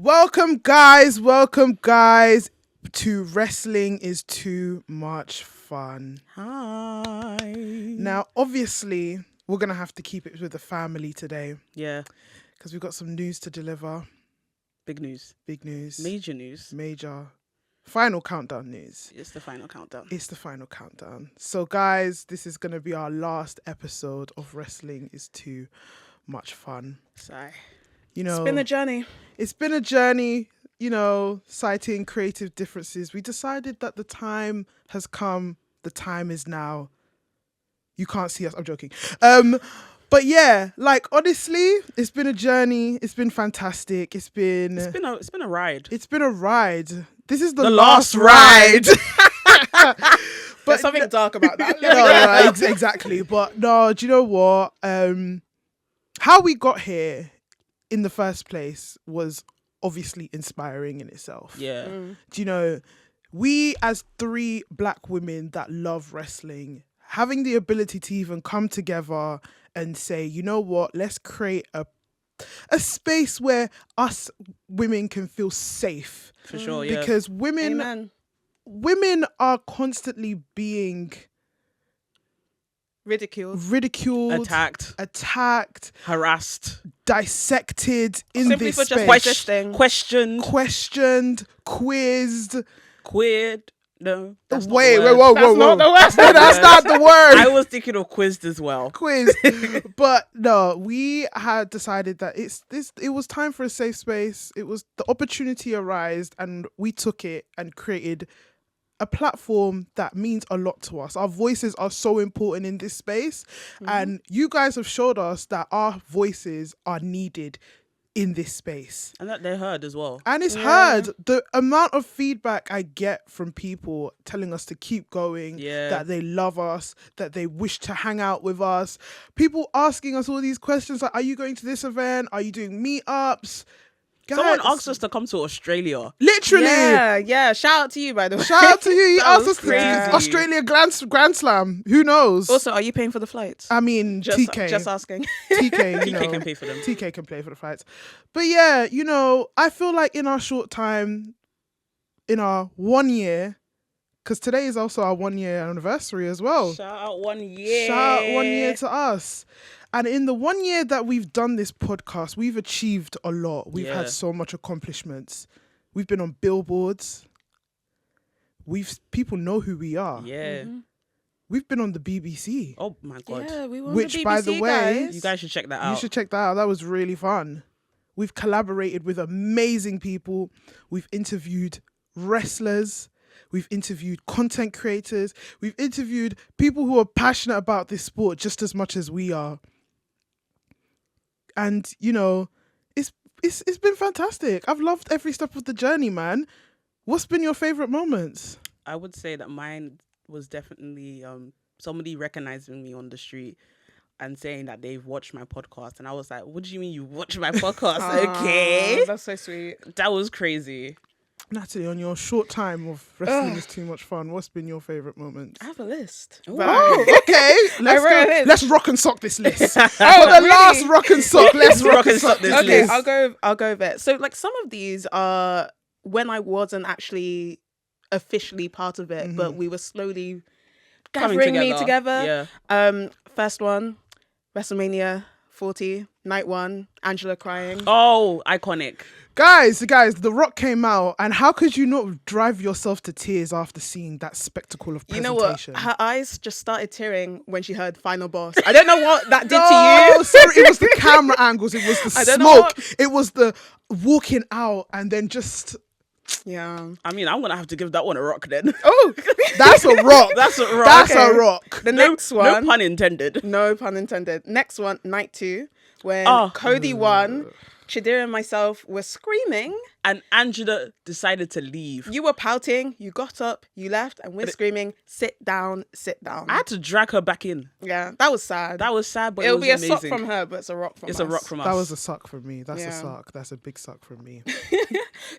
Welcome, guys. Welcome, guys, to Wrestling is Too Much Fun. Hi. Now, obviously, we're going to have to keep it with the family today. Yeah. Because we've got some news to deliver. Big news. Big news. Major news. Major. Final countdown news. It's the final countdown. It's the final countdown. So, guys, this is going to be our last episode of Wrestling is Too Much Fun. Sigh. You know, It's been a journey. It's been a journey, you know, citing creative differences. We decided that the time has come. The time is now. You can't see us. I'm joking. But yeah, like, honestly, it's been a journey. It's been fantastic. It's been a ride. It's been a ride. This is the last ride. But there's something dark about that. No, right, exactly. But no, do you know what? How we got here in the first place was obviously inspiring in itself. Yeah. Do you know, we as three black women that love wrestling, having the ability to even come together and say, you know what, let's create a space where us women can feel safe. For sure, yeah. Because women are constantly being ridiculed, attacked, harassed, dissected in simply this for space. Just questioned, quizzed. Queered. No. That's Whoa. not the word. That's not the word. I was thinking of quizzed as well. Quizzed. But no, we had decided that it was time for a safe space. It was the opportunity arose and we took it and created a platform that means a lot to us. Our voices are so important in this space. And you guys have showed us that our voices are needed in this space. And that they're heard as well. And it's heard. The amount of feedback I get from people telling us to keep going, that they love us, that they wish to hang out with us. People asking us all these questions like, are you going to this event? Are you doing meetups? Someone asked us to come to Australia. Literally. Yeah. Shout out to you, by the way. Shout out to you. You asked us to crazy. Australia Grand Slam. Who knows? Also, are you paying for the flights? I mean, TK. Just asking. TK, TK can pay for them. TK can pay for the flights. But yeah, you know, I feel like in our short time, in our 1 year, because today is also our 1 year anniversary as well. Shout out 1 year. Shout out 1 year to us. And in the 1 year that we've done this podcast, we've achieved a lot. We've had so much accomplishments. We've been on billboards. People know who we are. Yeah. We've been on the BBC. Oh my God. Yeah, we were on Which, the BBC, by the way, guys. You guys should check that out. You should check that out. That was really fun. We've collaborated with amazing people. We've interviewed wrestlers. We've interviewed content creators. We've interviewed people who are passionate about this sport just as much as we are. And, you know, it's been fantastic. I've loved every step of the journey, man. What's been your favorite moments? I would say that mine was definitely somebody recognizing me on the street and saying that they've watched my podcast. And I was like, what do you mean you watched my podcast? Okay. That's so sweet. That was crazy. Natalie, on your short time of Wrestling is Too Much Fun, what's been your favorite moments? I have a list. Oh, okay. Let's rock and sock this list. For the really? last rock and sock, let's rock and sock this Okay, list. I'll go with it. So like some of these are when I wasn't actually officially part of it, but we were slowly gathering me together. Yeah. First one, WrestleMania 40, night one, Angela crying. Oh, iconic. Guys, The Rock came out, and how could you not drive yourself to tears after seeing that spectacle of presentation? You know what? Her eyes just started tearing when she heard Final Boss. I don't know what that did to you. Sorry, it was the camera angles, it was the smoke, it was the walking out, and then just... Yeah. I mean, I'm going to have to give that one a rock then. Oh, that's a rock. That's a rock. That's a rock. The next one. No pun intended. No pun intended. Next one, night two, when Cody won. Chidira and myself were screaming. And Angela decided to leave. You were pouting, you got up, you left, and we're screaming, sit down, sit down. I had to drag her back in. Yeah, that was sad. That was sad, but It'll it was be a amazing. suck from her, but it's a rock from us. It's a rock from us. That was a suck from me. That's a suck. That's a big suck from me.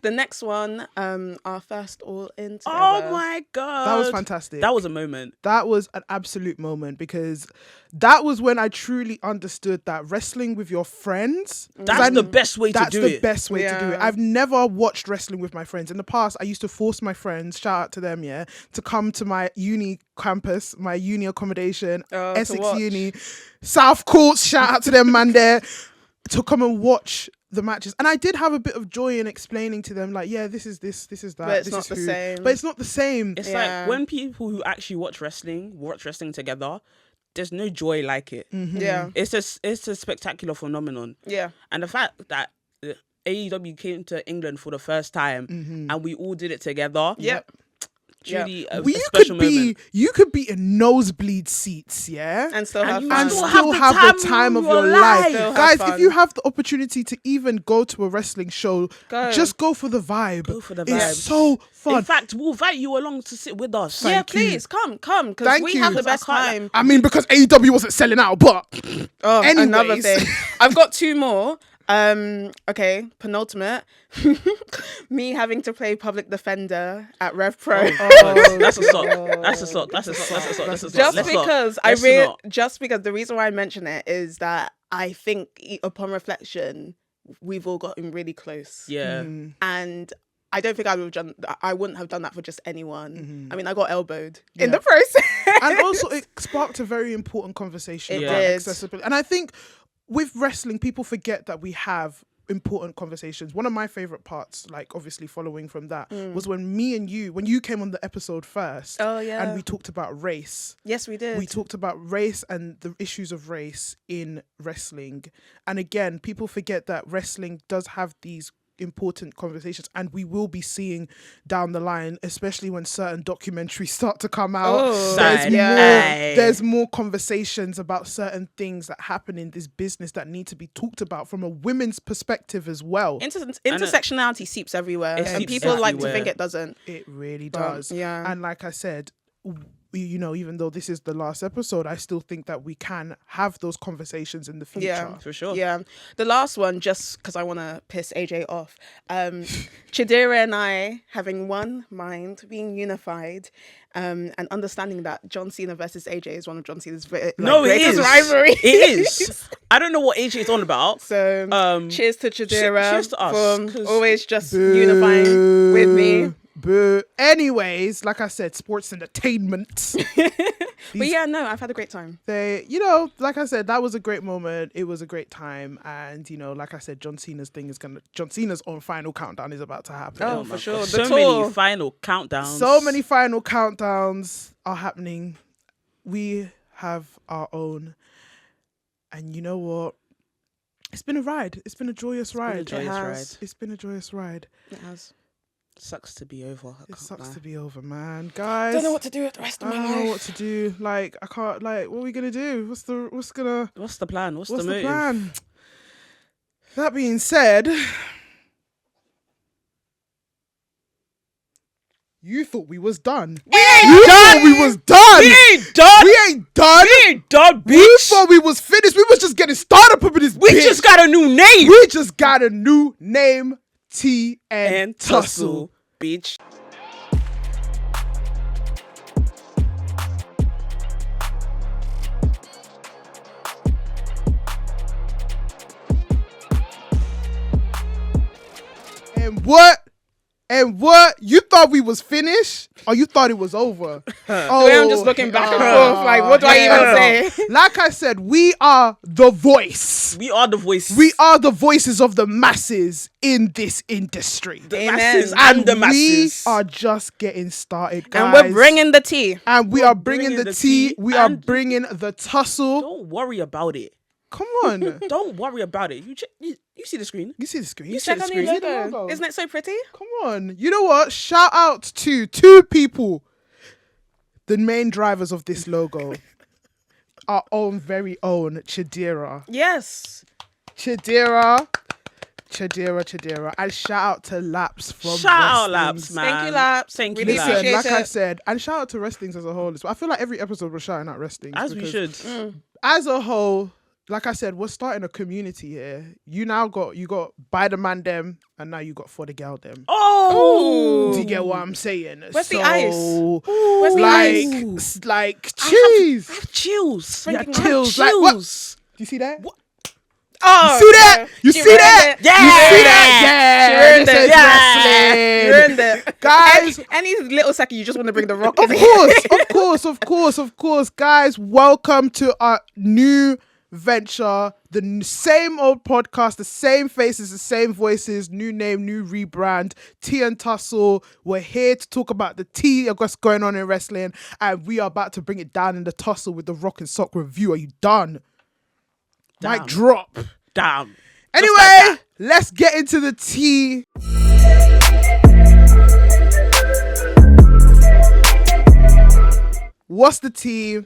The next one, our first All In together. Oh my God. That was fantastic. That was a moment. That was an absolute moment, because that was when I truly understood that wrestling with your friends, That's the best way to do it. That's the best way to do it. I've never watched wrestling with my friends. In the past, I used to force my friends, shout out to them, to come to my uni campus, my uni accommodation, Essex Uni, South Courts, shout out to them, man, there, to come and watch the matches. And I did have a bit of joy in explaining to them, like, yeah, this is this is that. But it's this not is the who. same. But it's not the same. It's like when people who actually watch wrestling together, there's no joy like it. Yeah. It's a spectacular phenomenon. Yeah. And the fact that AEW came to England for the first time and we all did it together. Yep. Truly a You special moment. you could be in nosebleed seats, And still have fun. and still have the time of your life. Still have Guys, fun. if you have the opportunity to even go to a wrestling show, Go. just go for the vibe. Go for the vibe. It's so fun. In fact, we'll invite you along to sit with us. Yeah, Thank you. please come, because Thank we you. have the best I can't- time. I mean, because AEW wasn't selling out, but Oh, another anyways. thing. I've got two more. Okay, penultimate. Me having to play public defender at Rev Pro. That's a sock. That's a sock. That's a sock. That's a sock. That's a sock. Just Let's not. because Let's not. the reason why I mention it is that I think upon reflection, we've all gotten really close. Yeah. And I don't think I wouldn't have done that for just anyone. I mean, I got elbowed in Yeah. the process. and also it sparked a very important conversation It about did. accessibility. And I think with wrestling, people forget that we have important conversations. One of my favorite parts, like obviously following from that, was when you came on the episode first. Oh, yeah. And we talked about race. Yes, we did. We talked about race and the issues of race in wrestling. And again, people forget that wrestling does have these important conversations, and we will be seeing down the line, especially when certain documentaries start to come out. Oh, There's more conversations about certain things that happen in this business that need to be talked about from a women's perspective as well. Intersectionality seeps everywhere, It and seeps people like to everywhere. think it doesn't. It really But, does. yeah. And like I said, even though this is the last episode, I still think that we can have those conversations in the future. Yeah, For sure. Yeah. The last one, just because I want to piss AJ off. Chidera and I having one mind, being unified, and understanding that John Cena versus AJ is one of John Cena's greatest rivalry. It is. I don't know what AJ is on about. So cheers to Chidera cheers to us, for 'cause- always just unifying with me. But anyways, like I said, sports entertainment. But yeah, no, I've had a great time. Like I said, that was a great moment. It was a great time. And, like I said, John Cena's own final countdown is about to happen. Oh, for sure. So The many tour. final countdowns. So many final countdowns are happening. We have our own. And you know what? It's been a ride. It's been a joyous ride. It has. It's been a joyous ride. It has. Sucks to be over. It sucks to be over, man. Guys. Don't know what to do with the rest of I my don't life. know what to do. Like, I can't, what are we going to do? What's the plan? What's the What's motive? the plan? That being said, you thought we was done. You thought we was done. We ain't done. We ain't done. We ain't done, We bitch. thought we was finished. We was just getting started up in this We bitch. just got a new name. We just got a new name. Tea and Tussle. bitch. And what? You thought we was finished? Or you thought it was over? I'm just looking back and forth. Like, what do I even say? Like I said, we are the voice. We are the voice. We are the voices of the masses in this industry. the Amen. masses and the masses. We are just getting started, guys. And we're bringing the tea. And we are bringing the tea. We are and- bringing the tussle. Don't worry about it. Come on. Don't worry about it. You see the screen. You see the screen. You check Check the on your screen. logo. Isn't it so pretty? Come on. You know what? Shout out to two people, the main drivers of this logo. Our own very own Chidera. Yes. Chidera. And shout out to Laps from Shout out Wrestlings. Laps, man. Thank you, Laps. Thank you, Really Laps. Listen, appreciate like I it. said, and shout out to Wrestlings as a whole. I feel like every episode we're shouting out Wrestlings. As we because should. As a whole, like I said, we're starting a community here. You got by the man them, and now you got for the girl them. Oh, Do you get what I'm saying? Where's the ice? Where's the ice? Like cheese. I have chills. Yeah, Freaking chills. chills. Like, what? Do you see that? What? Oh, You see that? You She see that? ruined it. You see that? Yeah. She ruined This it. is Yeah. You wrestling. ruined it. Guys, Any little second, you just want to bring the rock of in. course, guys, welcome to our new venture, the same old podcast, the same faces, the same voices, new name, new rebrand, Tea and Tussle. We're here to talk about the tea of what's going on in wrestling, and we are about to bring it down in the tussle with the Rock and Sock review. Are you done? Mic drop. Damn. Anyway, let's get into the tea. What's the tea?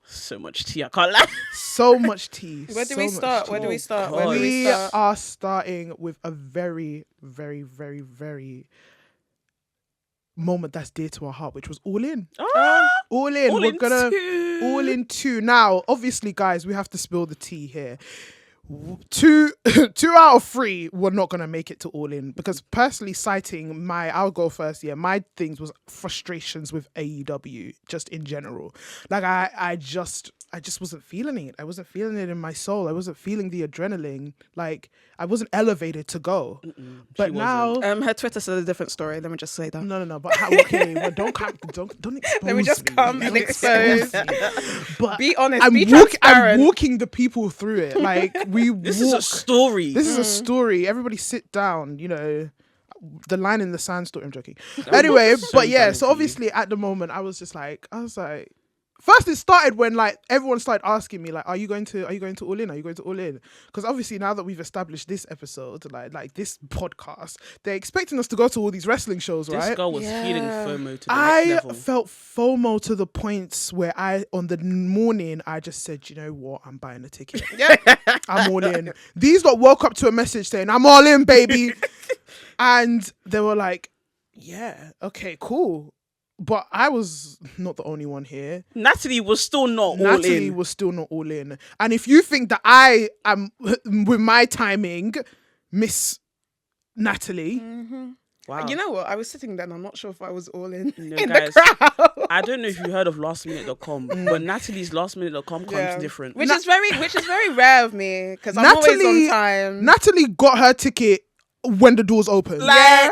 So much tea, I can't lie. So much tea. Where do so we much start? tea. Where do we start? God. Where do we We start? are starting with a very, very, very, very moment that's dear to our heart, which was All In. All In. All We're In gonna 2. All In 2. Now, obviously, guys, we have to spill the tea here. Two out of 3 were not gonna make it to All In because personally, citing I'll go first. Yeah, my things was frustrations with AEW just in general. Like I just wasn't feeling it. I wasn't feeling it in my soul. I wasn't feeling the adrenaline. Like I wasn't elevated to go. But now, Her Twitter said a different story. Let me just say that. no. But okay, well, don't expose Let me just me. come Don't and expose. me. But Be honest. I'm Be I'm transparent. walking the people through it. Like This is a story. This is a story. Everybody sit down. You know, the line in the sand story. I'm joking. Anyway, So but yeah. done So for you. obviously, at the moment, I was like. First, it started when like everyone started asking me like, "Are you going to All In? Are you going to All In?" Because obviously now that we've established this episode, like this podcast, they're expecting us to go to all these wrestling shows, This right? girl was Yeah. feeling FOMO to the I next level. felt FOMO to the points where on the morning I just said, you know what, I'm buying a ticket. I'm all in. These lot woke up to a message saying, I'm all in, baby. And they were like, yeah, okay, cool. But I was not the only one here. Natalie was still not all Natalie in. was still not all in. And if you think that I am, with my timing, Miss Natalie, Wow. You know what? I was sitting there and I'm not sure if I was all in No, in guys, the crowd. I don't know if you heard of lastminute.com, but Natalie's lastminute.com comes different. Which is very rare of me because I'm always on time. Natalie got her ticket when the doors opened. Yeah.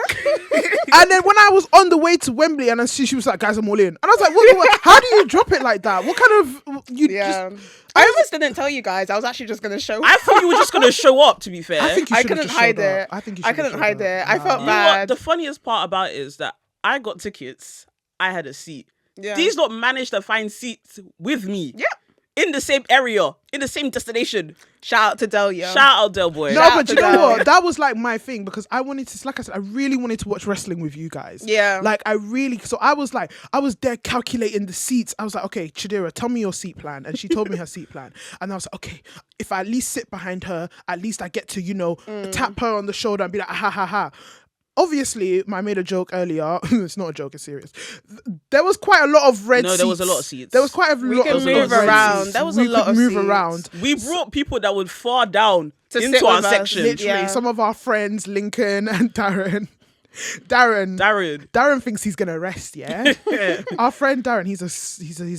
And then when I was on the way to Wembley and she was like, guys, I'm all in. And I was like, what, how do you drop it like that? What kind of, Yeah. I almost didn't tell you guys. I was actually just going to show I thought you were just going to show up, to be fair. I think you I should couldn't hide it. I think you I should couldn't hide it. I felt You know what? bad. The funniest part about it is that I got tickets. I had a seat. Yeah. These lot managed to find seats with me. Yeah. In the same area, in the same destination. Shout out to Delia. Shout out Del Boy. No, Shout out but to you know them. what? That was like my thing because I wanted to, like I said, I really wanted to watch wrestling with you guys. Yeah. Like so I was there calculating the seats. I was like, okay, Chidera, tell me your seat plan. And she told me her seat plan. And I was like, okay, if I at least sit behind her, at least I get to, tap her on the shoulder and be like, ha ha ha. Obviously, I made a joke earlier. It's not a joke, it's serious. There was quite a lot of red seats. No, there was a lot of seats. There was quite a lot can of move red around. seats. There was we a lot could of move seats. around. We brought people that would far down To into sit our with us. section. Literally, Yeah. some of our friends, Lincoln and Darren. Darren thinks he's gonna rest. Yeah, our friend Darren, he's a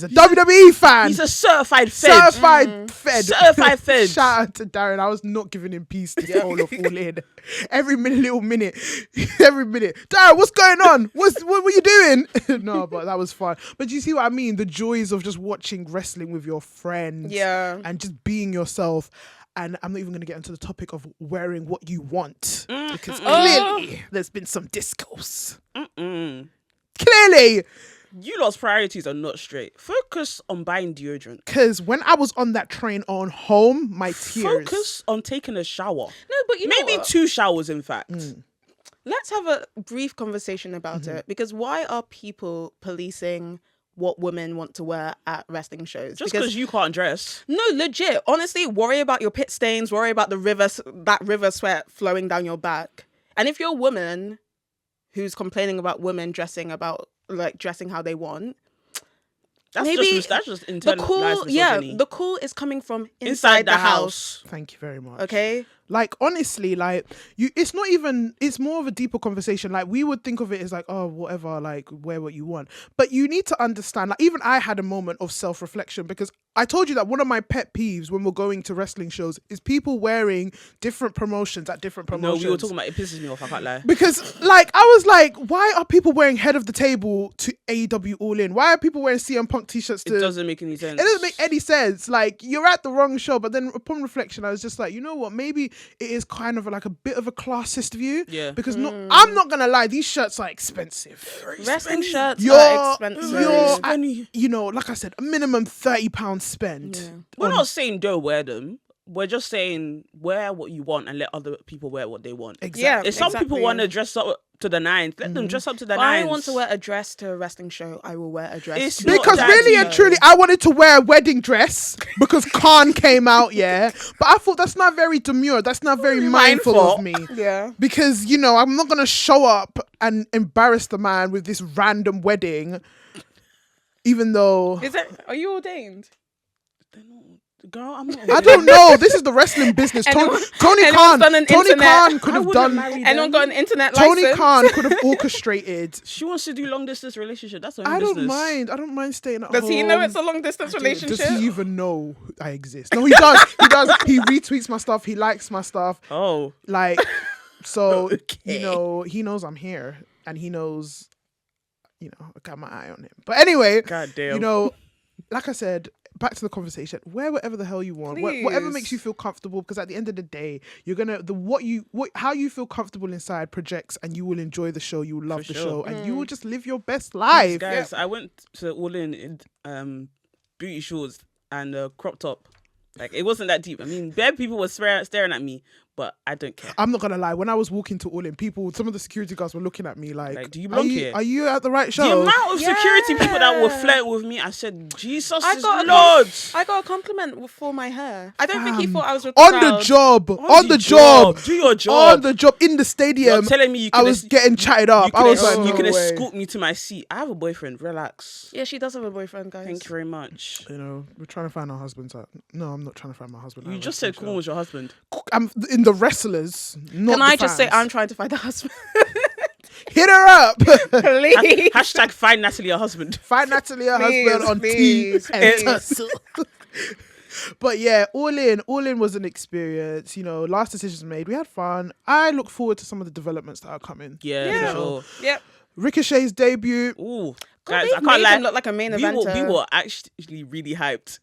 WWE fan. He's a certified fed. Fed. Certified fed. Shout out to Darren. I was not giving him peace this whole of All In. Every little minute. Darren, what's going on? What were you doing? No, but that was fun. But do you see what I mean? The joys of just watching wrestling with your friends. Yeah. And just being yourself. And I'm not even going to get into the topic of wearing what you want. Because clearly there's been some discourse. Clearly. You lot's priorities are not straight. Focus on buying deodorant. Because when I was on that train on home, my tears. Focus on taking a shower. No, but you know Maybe what? 2 showers, in fact. Let's have a brief conversation about Mm-hmm. it because why are people policing what women want to wear at wrestling shows? Just because you can't dress. No, legit. Honestly, worry about your pit stains. Worry about that river sweat flowing down your back. And if you're a woman who's complaining about women dressing how they want, That's just internalized misogyny. the cool is coming from inside the house. Thank you very much. Okay. Like, honestly, like, it's not even, it's more of a deeper conversation. Like, we would think of it as like, oh, whatever, like, wear what you want. But you need to understand, like, even I had a moment of self-reflection, because I told you that one of my pet peeves when we're going to wrestling shows is people wearing different promotions at different promotions. No, we were talking about, it pisses me off, I can't lie. Because, like, I was like, why are people wearing head of the table to AEW All In? Why are people wearing CM Punk t-shirts to... It doesn't make any sense. It doesn't make any sense. Like, you're at the wrong show. But then upon reflection, I was just like, you know what? Maybe it is kind of like a bit of a classist view. Yeah. Because I'm not going to lie, these shirts are expensive. Wrestling shirts are expensive. You know, like I said, a minimum £30 spent. Yeah. We're not saying don't wear them. We're just saying wear what you want and let other people wear what they want. Exactly. Yeah, If some people want to dress up to the nines, let them dress up to the If nines. I want to wear a dress to a wrestling show, I will wear a dress. It's to not Because that really deep. and truly, I wanted to wear a wedding dress because Khan came out, yeah. But I thought that's not very demure. That's not very mindful of me. Yeah. Because, you know, I'm not going to show up and embarrass the man with this random wedding, even though... Are you ordained? Girl, I'm not. I don't know. This is the wrestling business. Tony anyone's Khan. done an Tony internet- Khan could have done. Anyone got an internet Tony license? Khan could have orchestrated. She wants to do long distance relationship. That's her I business. don't mind. I don't mind staying at Does home. he know it's a long distance relationship? Does he even know I exist? No, he does. He does. He retweets my stuff. He likes my stuff. Oh, Like, so, Okay. you know, he knows I'm here, and he knows, you know, I got my eye on him. But anyway, goddamn. you know, like I said, back to the conversation. Wear whatever the hell you want. Whatever Please. makes you feel comfortable. Because at the end of the day, you're gonna how you feel comfortable inside projects, and you will enjoy the show. You will love For the sure. show, and you will just live your best life. Guys, I went to All In booty shorts and a crop top. Like, it wasn't that deep. I mean, bare people were staring at me, but I don't care. I'm not gonna lie. When I was walking to All In, some of the security guards were looking at me like, do you belong here? Are you at the right show? The amount of security people that were Yeah. flirting with me, I said, Jesus I is got Lord. I got a compliment for my hair. I don't think he Fam. thought I was with On crowd. the job, On the job. Do your job. on the job in the You're stadium. telling me you I could was getting chatted up. I was like, you no can way. escort me to my seat. I have a boyfriend. Relax. Yeah, she does have a boyfriend, guys. Thank you very much. You know, we're trying to find our husbands. No, I'm not trying to find my husband. You just said Corn was your husband. I'm in the wrestlers. Not Can the I just say fans. I'm trying to find a husband? Hit her up. Please. Hashtag find Natalie a husband. Find Natalie her Please, husband on please, T and please. Tussle. But yeah, All In was an experience. You know, last decisions made. We had fun. I look forward to some of the developments that are coming. Yeah, Yeah. for sure. Yep. Ricochet's debut. Ooh, God, guys, they've I can't made lie. him look like a main we eventer. were actually really hyped.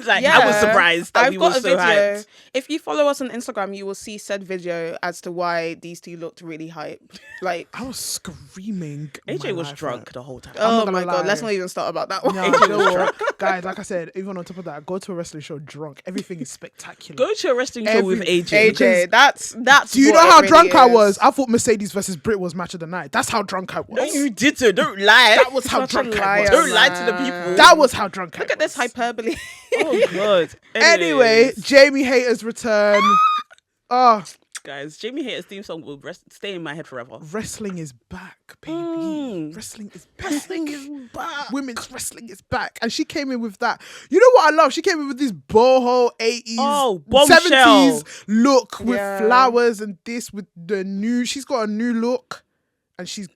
Like, Yeah. I was surprised that I've we got were a so video. hyped. If you follow us on Instagram, you will see said video as to why these two looked really hyped. Like, I was screaming. AJ my was life drunk out. the whole time. I'm not oh gonna my god, let's lie. not even start about that one. No, you know what? Guys, like I said, even on top of that, go to a wrestling show drunk. Everything is spectacular. Go to a wrestling show with Every- AJ. AJ, that's Do you what know it how really drunk I is. was? I thought Mercedes versus Brit was match of the night. That's how drunk I was. No, you didn't. Don't lie. That was how Such a drunk I liar, was. Don't lie to the man. people. That was how drunk I was. Look at this hyperbole. Oh god. Anyway, Anyways, Jamie Hater's return. Oh, guys, Jamie Hater's theme song will stay in my head forever. wrestling is back, baby. Wrestling is back. Wrestling is back. Women's wrestling is back. And she came in with that. You know what I love? She came in with this boho 80s, Oh, bombshell. 70s look with Yeah. flowers and this with the new. She's got a new look. And she's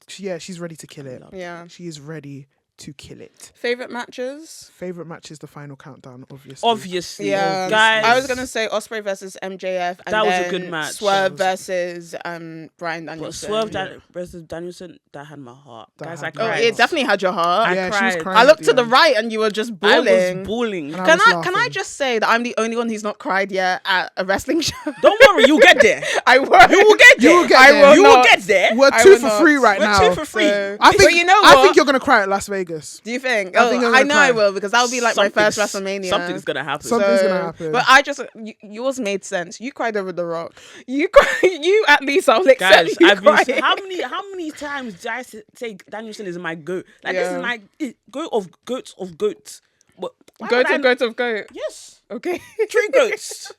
ready to kill it. Yeah. She is ready to kill it. Favorite matches? Favorite match is the final countdown, obviously. Obviously, Yeah, guys. I was gonna say Osprey versus MJF, and That was a then good match. Swerve That versus Brian Danielson. But Swerve versus Danielson, that had my heart. That Guys, had I my Oh, cried. it definitely had your heart. I Yeah, she was cried. crying. I looked to at the end. right and you were just I bawling. was bawling. And I Can was I laughing. just say that I'm the only one who's not cried yet at a wrestling show? Don't worry, you'll get there. I will. You will get there. You will get I there. will You will not. get there. We're I two will for not. free right We're now. two for free. So- I think But you know I what? think you're gonna cry at Las Vegas. Do you think? I think Oh, I'm I gonna know cry. I will because that'll be like my first Something's- WrestleMania. Something's gonna happen. Something's gonna happen. But I just yours made sense. You cried over The Rock. You you at least I'll accept Guys, you I've been crying. how many times did I say Danielson is my goat? Like this Yeah. is my goat of goats of goats. But why Goat would I- of goat of goat. Yes, Okay. 3 goats.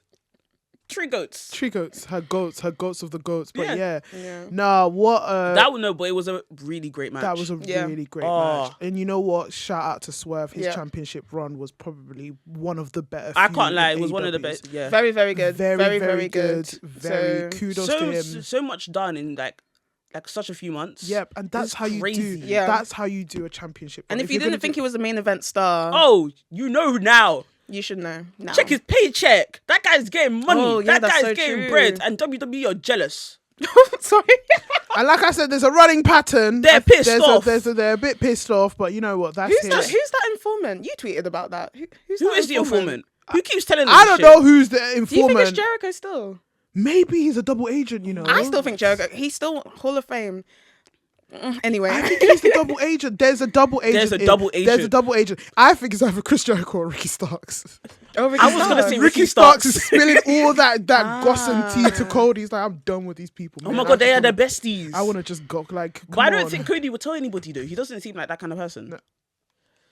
Three goats. Tree goats, her goats of the goats. But Yeah. Yeah. nah, what That would no, but it was a really great match. that was a Yeah. really great Oh. match. And you know what? Shout out to Swerve. His Yeah. championship run was probably one of the better. I few can't lie, in it was one of the AEWs. best. Yeah. Very, very good. Very, very good. Very So- kudos to him. So much done in like such a few months. Yep, and that's It's how you do. crazy. Yeah. That's how you do a championship. And run. if you you're gonna didn't think do- he was the main event star, Oh, you know now. you should know. Now. Check his paycheck. That guy's getting money. Oh, yeah, that that's guy's so getting true. bread. And WWE are jealous. Sorry. and like I said, there's a running pattern. They're pissed off. They're a bit pissed off, but you know what? That's Who's his. that informant? You tweeted about that. Who's Who that is the informant? Who keeps telling them I don't shit? know who's the Do you think informant. it's Jericho still? Maybe he's a double agent. You know. I still think Jericho. He's still Hall of Fame. Anyway. I think he's the double agent. There's a double agent. There's a double There's a agent. double agent. I think it's either Chris Jericho or Ricky Starks. Oh, Ricky I was gonna Starks. say Ricky Ricky Starks Starks. is spilling all that goss and tea to Cody. He's like, I'm done with these people. Oh man. my I god, they just are the wanna- besties. I want to just go like. But I come don't on. think Cody would tell anybody though. He doesn't seem like that kind of person. No.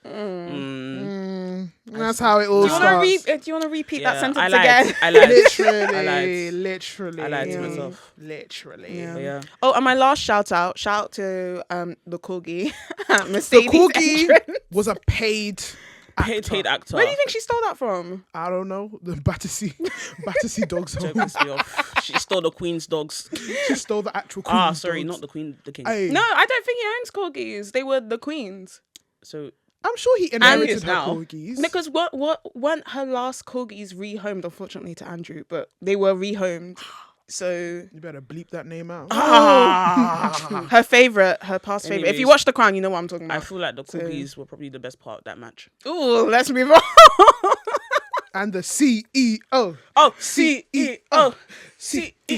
Mm. That's how it all Do you want to starts. repeat Yeah, that sentence I lied. again? I lied. Literally, I literally. I lied to Yeah. myself. Literally. Yeah. But yeah. Oh, and my last shout out to the corgi, Mercedes. The Corgi entrance. was a paid Paid actor. Where do you think she stole that from? I don't know. The Battersea dogs Joke home. pissed me off. She stole the Queen's dogs. She stole the actual queen. Sorry, not the Queen, the King. Hey, No, I don't think he owns corgis. They were the queens. So I'm sure he inherited is her now. corgis. Because what weren't her last corgis rehomed, unfortunately, to Andrew, but they were rehomed. So You better bleep that name out. her past favorite. If you Anyways. watch The Crown, you know what I'm talking I about. feel like the cookies were probably the best part of that match. Ooh, let's move on. And the CEO. Oh, CEO.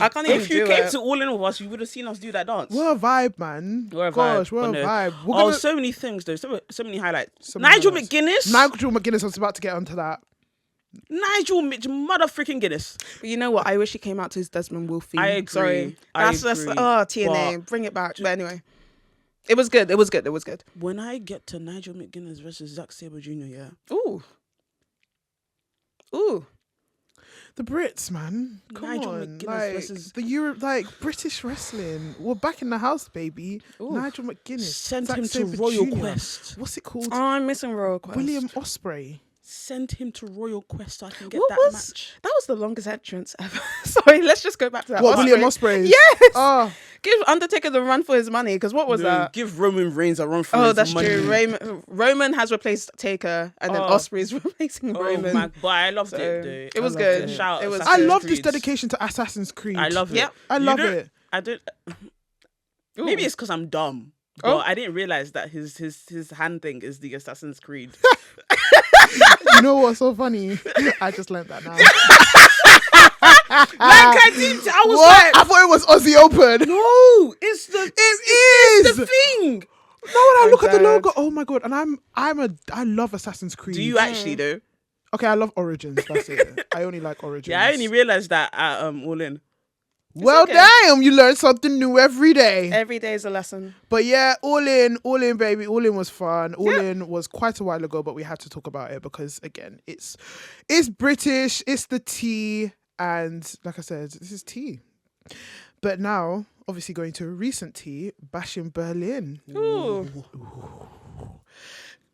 I can't even If you do came it. to All In with us, you would have seen us do that dance. What a vibe, man. What a Gosh, vibe. what a But no. vibe. We're Oh, gonna- so many things though. So many highlights. So many Nigel highlights. McGuinness. Nigel McGuinness, I was about to get onto that. Nigel mother freaking Guinness. But you know what? I wish he came out to his Desmond Wolfe theme. I agree. Sorry. I That's agree. TNA. But- Bring it back. But anyway. It was good. It was good. It was good. When I get to Nigel McGuinness versus Zack Sabre Jr., yeah. Ooh. Ooh. The Brits, man. Come Nigel on. McGuinness Like, versus- the Europe, like British wrestling. We're back in the house, baby. Ooh. Nigel McGuinness. Send Zack him to Sabre Royal Jr.. Quest. What's it called? Oh, I'm missing Royal Quest. William Ospreay. Send him to Royal Quest so I can get What that was match. that? Was the longest entrance ever. Sorry, let's just go back to that. What, William Ospreay. Ospreay? Yes. Oh, Give Undertaker the run for his money. Because what was No, that? Give Roman Reigns a run for Oh, his that's money. true. Roman has replaced Taker, and then Oh. Ospreay's replacing Oh Roman. my, but I loved So, it. Dude. it was I loved good. Shout out It was Assassin's I love this Creed. dedication to Assassin's Creed. I love it. Yep. I You love know, it. I don't. Ooh. Maybe it's because I'm dumb. Oh. But I didn't realize that his hand thing is the Assassin's Creed. You know what's so funny? I just learned that now. I didn't. I was What? like, I thought it was Aussie Open. no, it's the It is. the thing. No, when I I'm look at the dead. logo, oh my god! And I love Assassin's Creed. Do you actually though? Okay, I love Origins. That's it. I only like Origins. Yeah, I only realized that at All In. Well, okay. damn, you learn something new every day. Every day is a lesson. But yeah, all in, baby. All in was fun. All in was quite a while ago, but we had to talk about it because again, it's British, it's the tea, and like I said, this is tea. But now, obviously, going to a recent tea, Bash in Berlin. Ooh.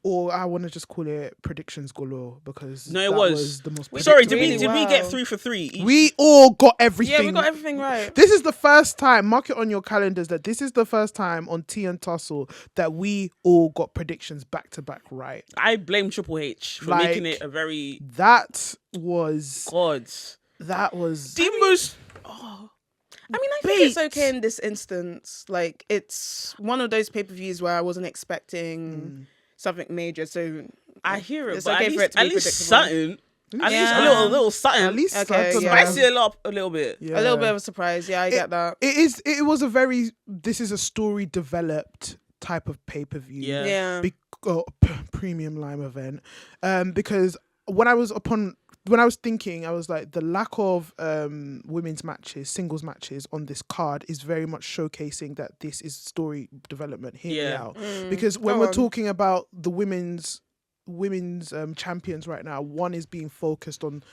Or I want to just call it predictions galore because No, it that was. the most. Sorry, really did we get well. 3 for 3? each? We all got everything. Yeah, we got everything right. This is the first time, mark it on your calendars, that this is the first time on Tea and Tussle that we all got predictions back to back right. I blame Triple H for Like, making it a very That was the most. I mean, I think it's okay in this instance. Like, it's one of those pay-per-views where I wasn't expecting something major, so I hear it, it's but okay for it to be at least predictable. something. At least Yeah. a little something. at least Okay, something. yeah. Spice it up a little bit. Yeah. a little bit of a surprise. Yeah, I get that. It was a very, this is a story developed type of pay-per-view. Yeah. Yeah. Premium Lime event. Because when I was thinking, I was like, the lack of women's matches, singles matches on this card is very much showcasing that this is story development. Hear me out. Because when Go we're on. talking about the women's champions right now, one is being focused on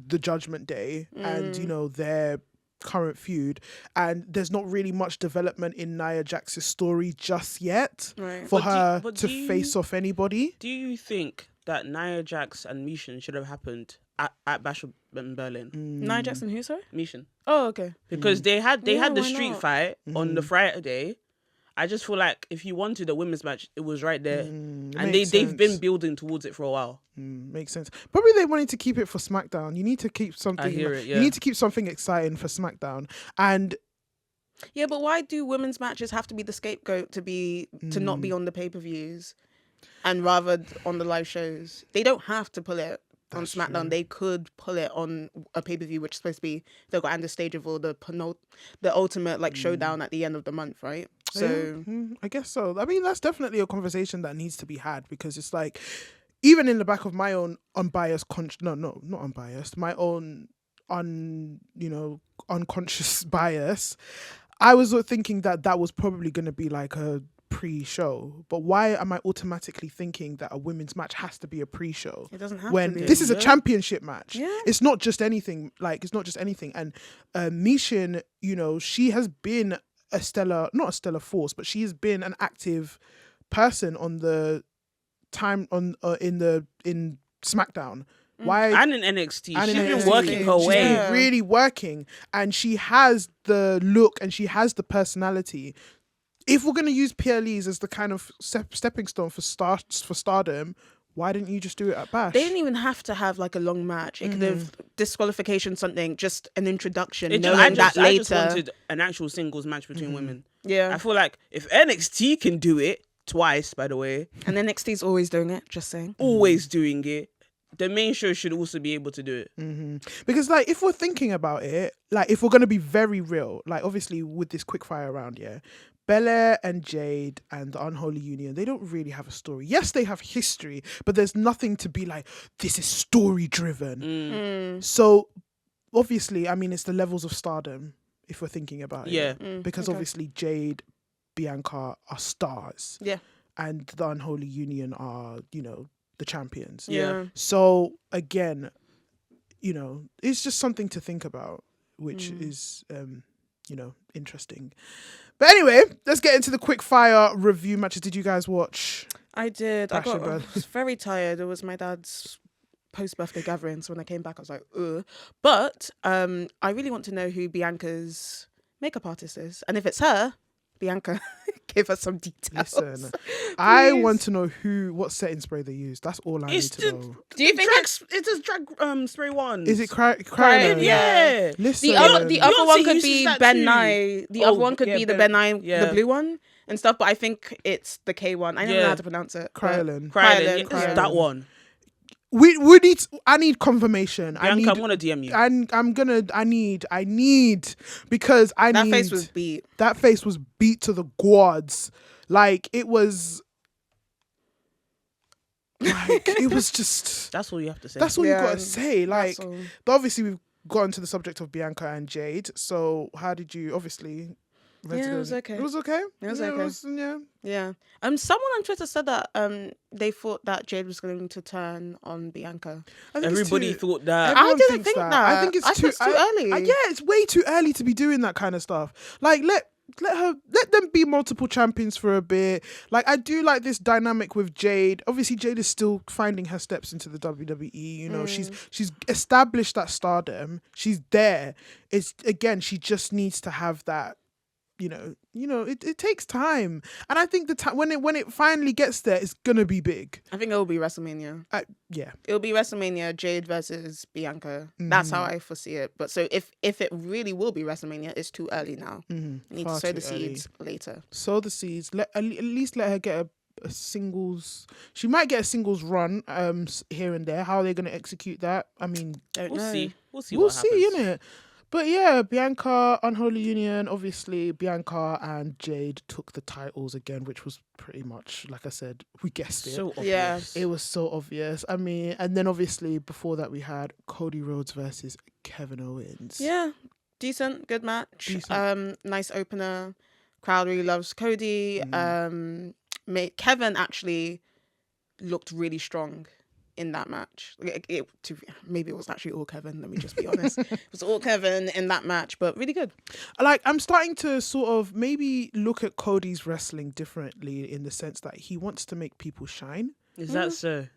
the Judgment Day and their current feud, and there's not really much development in Nia Jax's story just yet for her to face off anybody. Do you think that Nia Jax and Mishan should have happened at Bash in Berlin? Nia Jax and who, sorry? Mishan. Oh, okay. Because they had the street not? fight on the Friday. I just feel like if you wanted a women's match, it was right there. And they've been building towards it for a while. Makes sense. Probably they wanted to keep it for SmackDown. You need to keep something. I hear it, yeah. You need to keep something exciting for SmackDown. And yeah, but why do women's matches have to be the scapegoat to not be on the pay-per-views and rather on the live shows? They don't have to pull it on SmackDown. True. They could pull it on a pay-per-view, which is supposed to be the grand stage of all the ultimate showdown at the end of the month, right? So I guess so. I mean, that's definitely a conversation that needs to be had, because it's like, even in the back of my own unbiased not unbiased, my own unconscious bias, I was thinking that was probably going to be like a pre-show. But why am I automatically thinking that a women's match has to be a pre-show? It doesn't have when to be. This is a championship match. Yeah. It's not just anything. And Mishin, she has been not a stellar force, but she has been an active person on the time in SmackDown. Why? And in NXT. She's been working her way. She's been really working, and she has the look and she has the personality. If we're going to use PLEs as the kind of stepping stone for stardom, why didn't you just do it at Bash? They didn't even have to have like a long match. It could have disqualification, something, just an introduction. I just wanted an actual singles match between women. Yeah. I feel like if NXT can do it twice, by the way. And NXT's always doing it, just saying. Always doing it. The main show should also be able to do it. Because if we're thinking about it, if we're going to be very real, obviously with this quickfire round, Belair and Jade and the Unholy Union, they don't really have a story. Yes, they have history, but there's nothing to be like, this is story driven. So obviously, I mean, it's the levels of stardom if we're thinking about it. Because obviously Jade, Bianca are stars. Yeah. And the Unholy Union are, the champions. Yeah. So again, it's just something to think about, which is, interesting. But anyway, let's get into the quick fire review matches. Did you guys watch? I did. I was very tired. It was my dad's post-birthday gathering, so when I came back, I was like, ugh. But I really want to know who Bianca's makeup artist is. And if it's her, Bianca, give us some details. Listen, I want to know what setting spray they use. That's all I need to know. Do you think it's a drag spray one? Is it crying? Yeah. Listen, the other one could be Ben Nye. The other one could be the Ben Nye, the blue one and stuff. But I think it's the K one. I don't know how to pronounce it. Kryolan. That one. We need. I need confirmation. Bianca, I'm gonna DM you. I need because that face was beat. That face was beat to the gourds. It was. It was just. That's all you have to say. That's all you gotta say. But obviously we've gotten to the subject of Bianca and Jade. So how did you obviously? Yeah, it was okay. It was okay. It was okay. Yeah. Someone on Twitter said that they thought that Jade was going to turn on Bianca. Everybody thought that. I didn't think that. I think it's too early. Yeah, it's way too early to be doing that kind of stuff. Let them be multiple champions for a bit. I do like this dynamic with Jade. Obviously, Jade is still finding her steps into the WWE. She's established that stardom. She's there. It's again, she just needs to have that. It takes time, and I think the time when it finally gets there, it's gonna be big. I think it will be WrestleMania. Yeah, it'll be WrestleMania. Jade versus Bianca. That's how I foresee it. But so if it really will be WrestleMania, it's too early now. You need to sow the seeds later. Sow the seeds. At least let her get a singles. She might get a singles run here and there. How are they gonna execute that? I mean, we'll see. We'll see, innit? But yeah, Bianca, Unholy Union, obviously Bianca and Jade took the titles again, which was pretty much, like I said, we guessed it. So obvious. Yeah. It was so obvious. I mean, and then obviously before that we had Cody Rhodes versus Kevin Owens. Yeah, decent, good match. Nice opener. Crowd really loves Cody. Kevin actually looked really strong in that match. Maybe it was actually all Kevin. Let me just be honest. It was all Kevin in that match, but really good. Like, I'm starting to sort of maybe look at Cody's wrestling differently in the sense that he wants to make people shine. Is that so?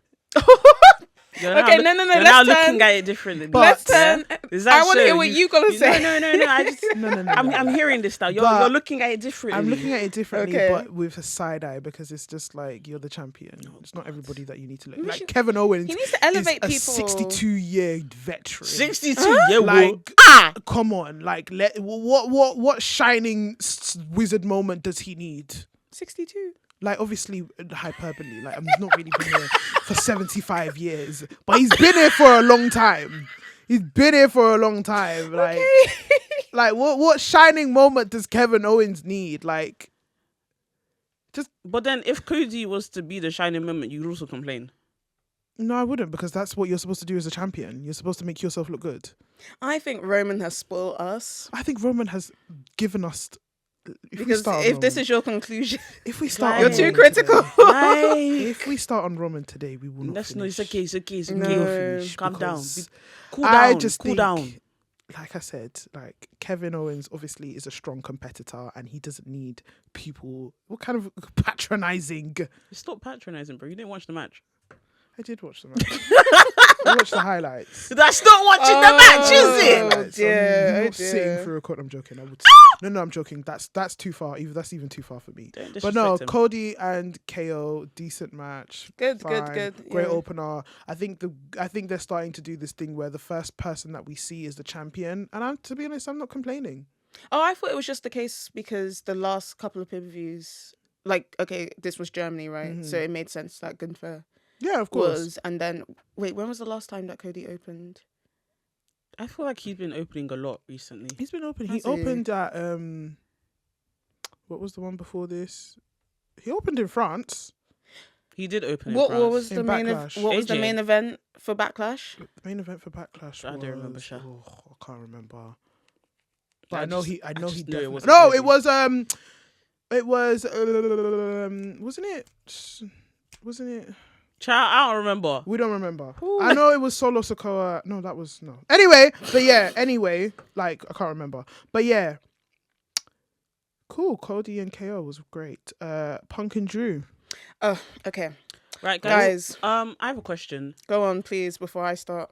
Okay, no. You're now Let's looking turn. at it differently. Let's turn. Is that I want to so? hear what you gotta say. No. I just, No. I'm hearing this now. You're But looking at it differently. I'm looking at it differently, Okay. but with a side eye, because it's just like, you're the champion. It's not everybody that you need to look like. should- Kevin Owens He needs to elevate is a people. 62-year veteran. 62. Yeah, Like, well, come on, like, what shining wizard moment does he need? 62. Like, obviously, hyperbole. Like, he's not really been here for 75 years, but he's been here for a long time. Like, like what shining moment does Kevin Owens need? Like, but then if Cody was to be the shining moment, you'd also complain. no, I wouldn't, because that's what you're supposed to do as a champion. You're supposed to make yourself look good. I think Roman has spoiled us. I think Roman has given us. Because if this is your conclusion, if we start, You're on too Roman critical. today- if we start on Roman today, we will not. That's no, finish. it's okay. No. You'll finish Calm down. because Cool down. I just cool think, down. like I said, like, Kevin Owens obviously is a strong competitor, and he doesn't need people. What kind of patronizing? Stop patronizing, bro. You didn't watch the match. I did watch the match. I watched the highlights. That's not watching the match, is it? Highlights. dear, I'm oh not sitting dear. through a cut. I'm joking. I would. No, I'm joking. That's too far. That's even too far for me. Don't But no, disrespect him. Cody and KO, decent match. Good, fine, good. Great Yeah. opener. I think they're starting to do this thing where the first person that we see is the champion, and to be honest, I'm not complaining. Oh, I thought it was just the case because the last couple of pay-per-views, like, okay, this was Germany, right? So it made sense that Gunther Yeah, of course. was. And then, wait, when was the last time that Cody opened? I feel like he's been opening a lot recently. He's been open. He Has he? opened at what was the one before this? He opened in France. He did open in What France. was the In main? Backlash. What was the AJ. main event for Backlash? The main event for Backlash. I don't remember, was- Sha. Oh, I can't remember. But I know he just definitely. knew it wasn't No, Cody. it was wasn't it? Child, I don't remember. We don't remember. I know it was Solo Sikoa. No, that was no. Anyway, like, I can't remember. But yeah. Cool. Cody and KO was great. Punk and Drew. Oh, okay. Right, Guys, I have a question. go on, please, before I start.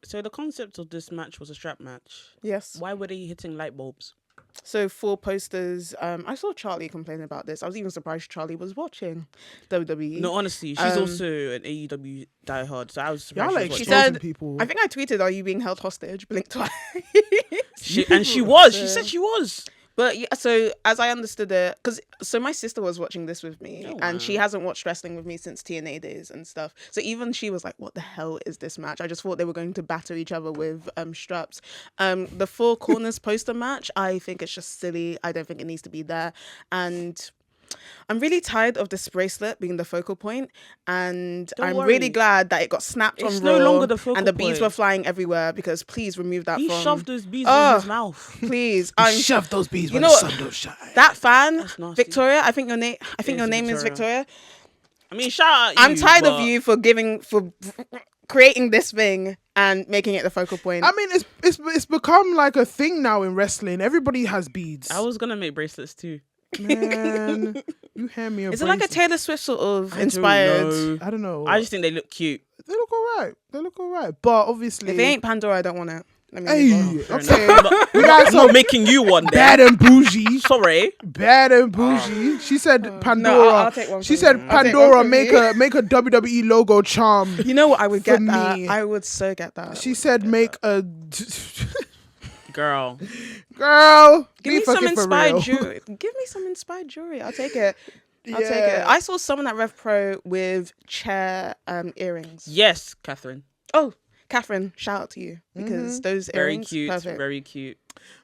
So the concept of this match was a strap match. Yes. Why were they hitting light bulbs? So 4 posters. I saw Charlie complain about this. I was even surprised Charlie was watching WWE. No, honestly, she's also an AEW diehard, so I was surprised. Y'all She like was She watching. said- exposing people. I think I tweeted, "Are you being held hostage?" Blink twice. She was. She said she was. But yeah, so as I understood it, so my sister was watching this with me, Oh, and she wow. hasn't watched wrestling with me since TNA days and stuff. So even she was like, "What the hell is this match?" I just thought they were going to batter each other with straps. The 4 corners poster match, I think it's just silly. I don't think it needs to be there, and I'm really tired of this bracelet being the focal point, and Don't I'm worry. really glad that it got snapped It's on no Raw, longer the focal and the bees point. were flying everywhere. Because please remove that He from. shoved those bees Oh. in his mouth. Please, Shove those bees you where know the what? sun don't shine. That fan, That's nasty. Victoria. I think your name. I think It your is name is Victoria. Victoria. I mean, shout out you. I'm tired of but you for creating this thing and making it the focal point. I mean, it's become like a thing now in wrestling. Everybody has beads. I was gonna make bracelets too. Man, you hand me a Is it like a bracelet. Taylor Swift sort of I don't inspired? know. I don't know. I just think they look cute. They look alright. But obviously, If it ain't Pandora, I don't want it. Let me hey, move on. Fair okay, enough. I'm not, we got I'm not some making you one there. bad and bougie. Sorry. Bad and bougie. She said Pandora. No, I'll take one She from said you. I'll take Pandora one from make you. a WWE logo charm. You know what? I would For get that. me. I would so get that. She said make a Girl. girl. Give be me some fucking for inspired real. jewelry. Give me some inspired jewelry. I'll take it. I'll take it. Yeah. I saw someone at Rev Pro with chair earrings. Yes, Catherine. Oh, Catherine, shout out to you because those Very earrings, cute. perfect. Very cute.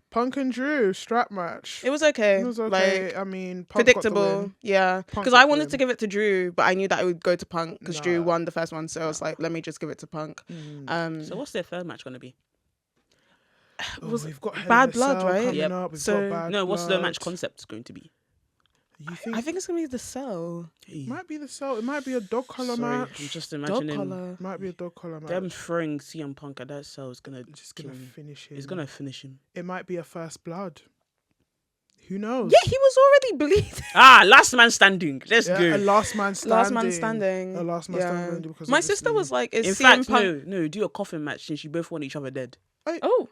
Punk and Drew strap match. It was okay. It was okay. Like, I mean, Punk got the predictable. win. Yeah. Punk Because got I the wanted win. to give it to Drew, but I knew that it would go to Punk because Drew Nah. won the first one. So I was like, let me just give it to Punk. So what's their third match gonna be? Oh, we've got Hell in Bad a Blood, Cell right? coming Yep. up. We've So- got Bad No, what's the Blood. match concept going to be? You think I think it's gonna be the Cell. it might be the Cell? It might be a dog collar Sorry, match. I'm just Dog imagining collar. Might be a dog collar match. them throwing CM Punk at that cell is gonna Just gonna kill him. finish him. It's gonna finish him. It might be a first blood. Who knows? Yeah, he was already bleeding. Last man standing. Let's Yeah, go. a last man standing. Last man standing. A last man Yeah. standing. Because My sister obviously- was like, "Is In CM fact, Punk?" no, do a coffin match since you both want each other dead. Oh.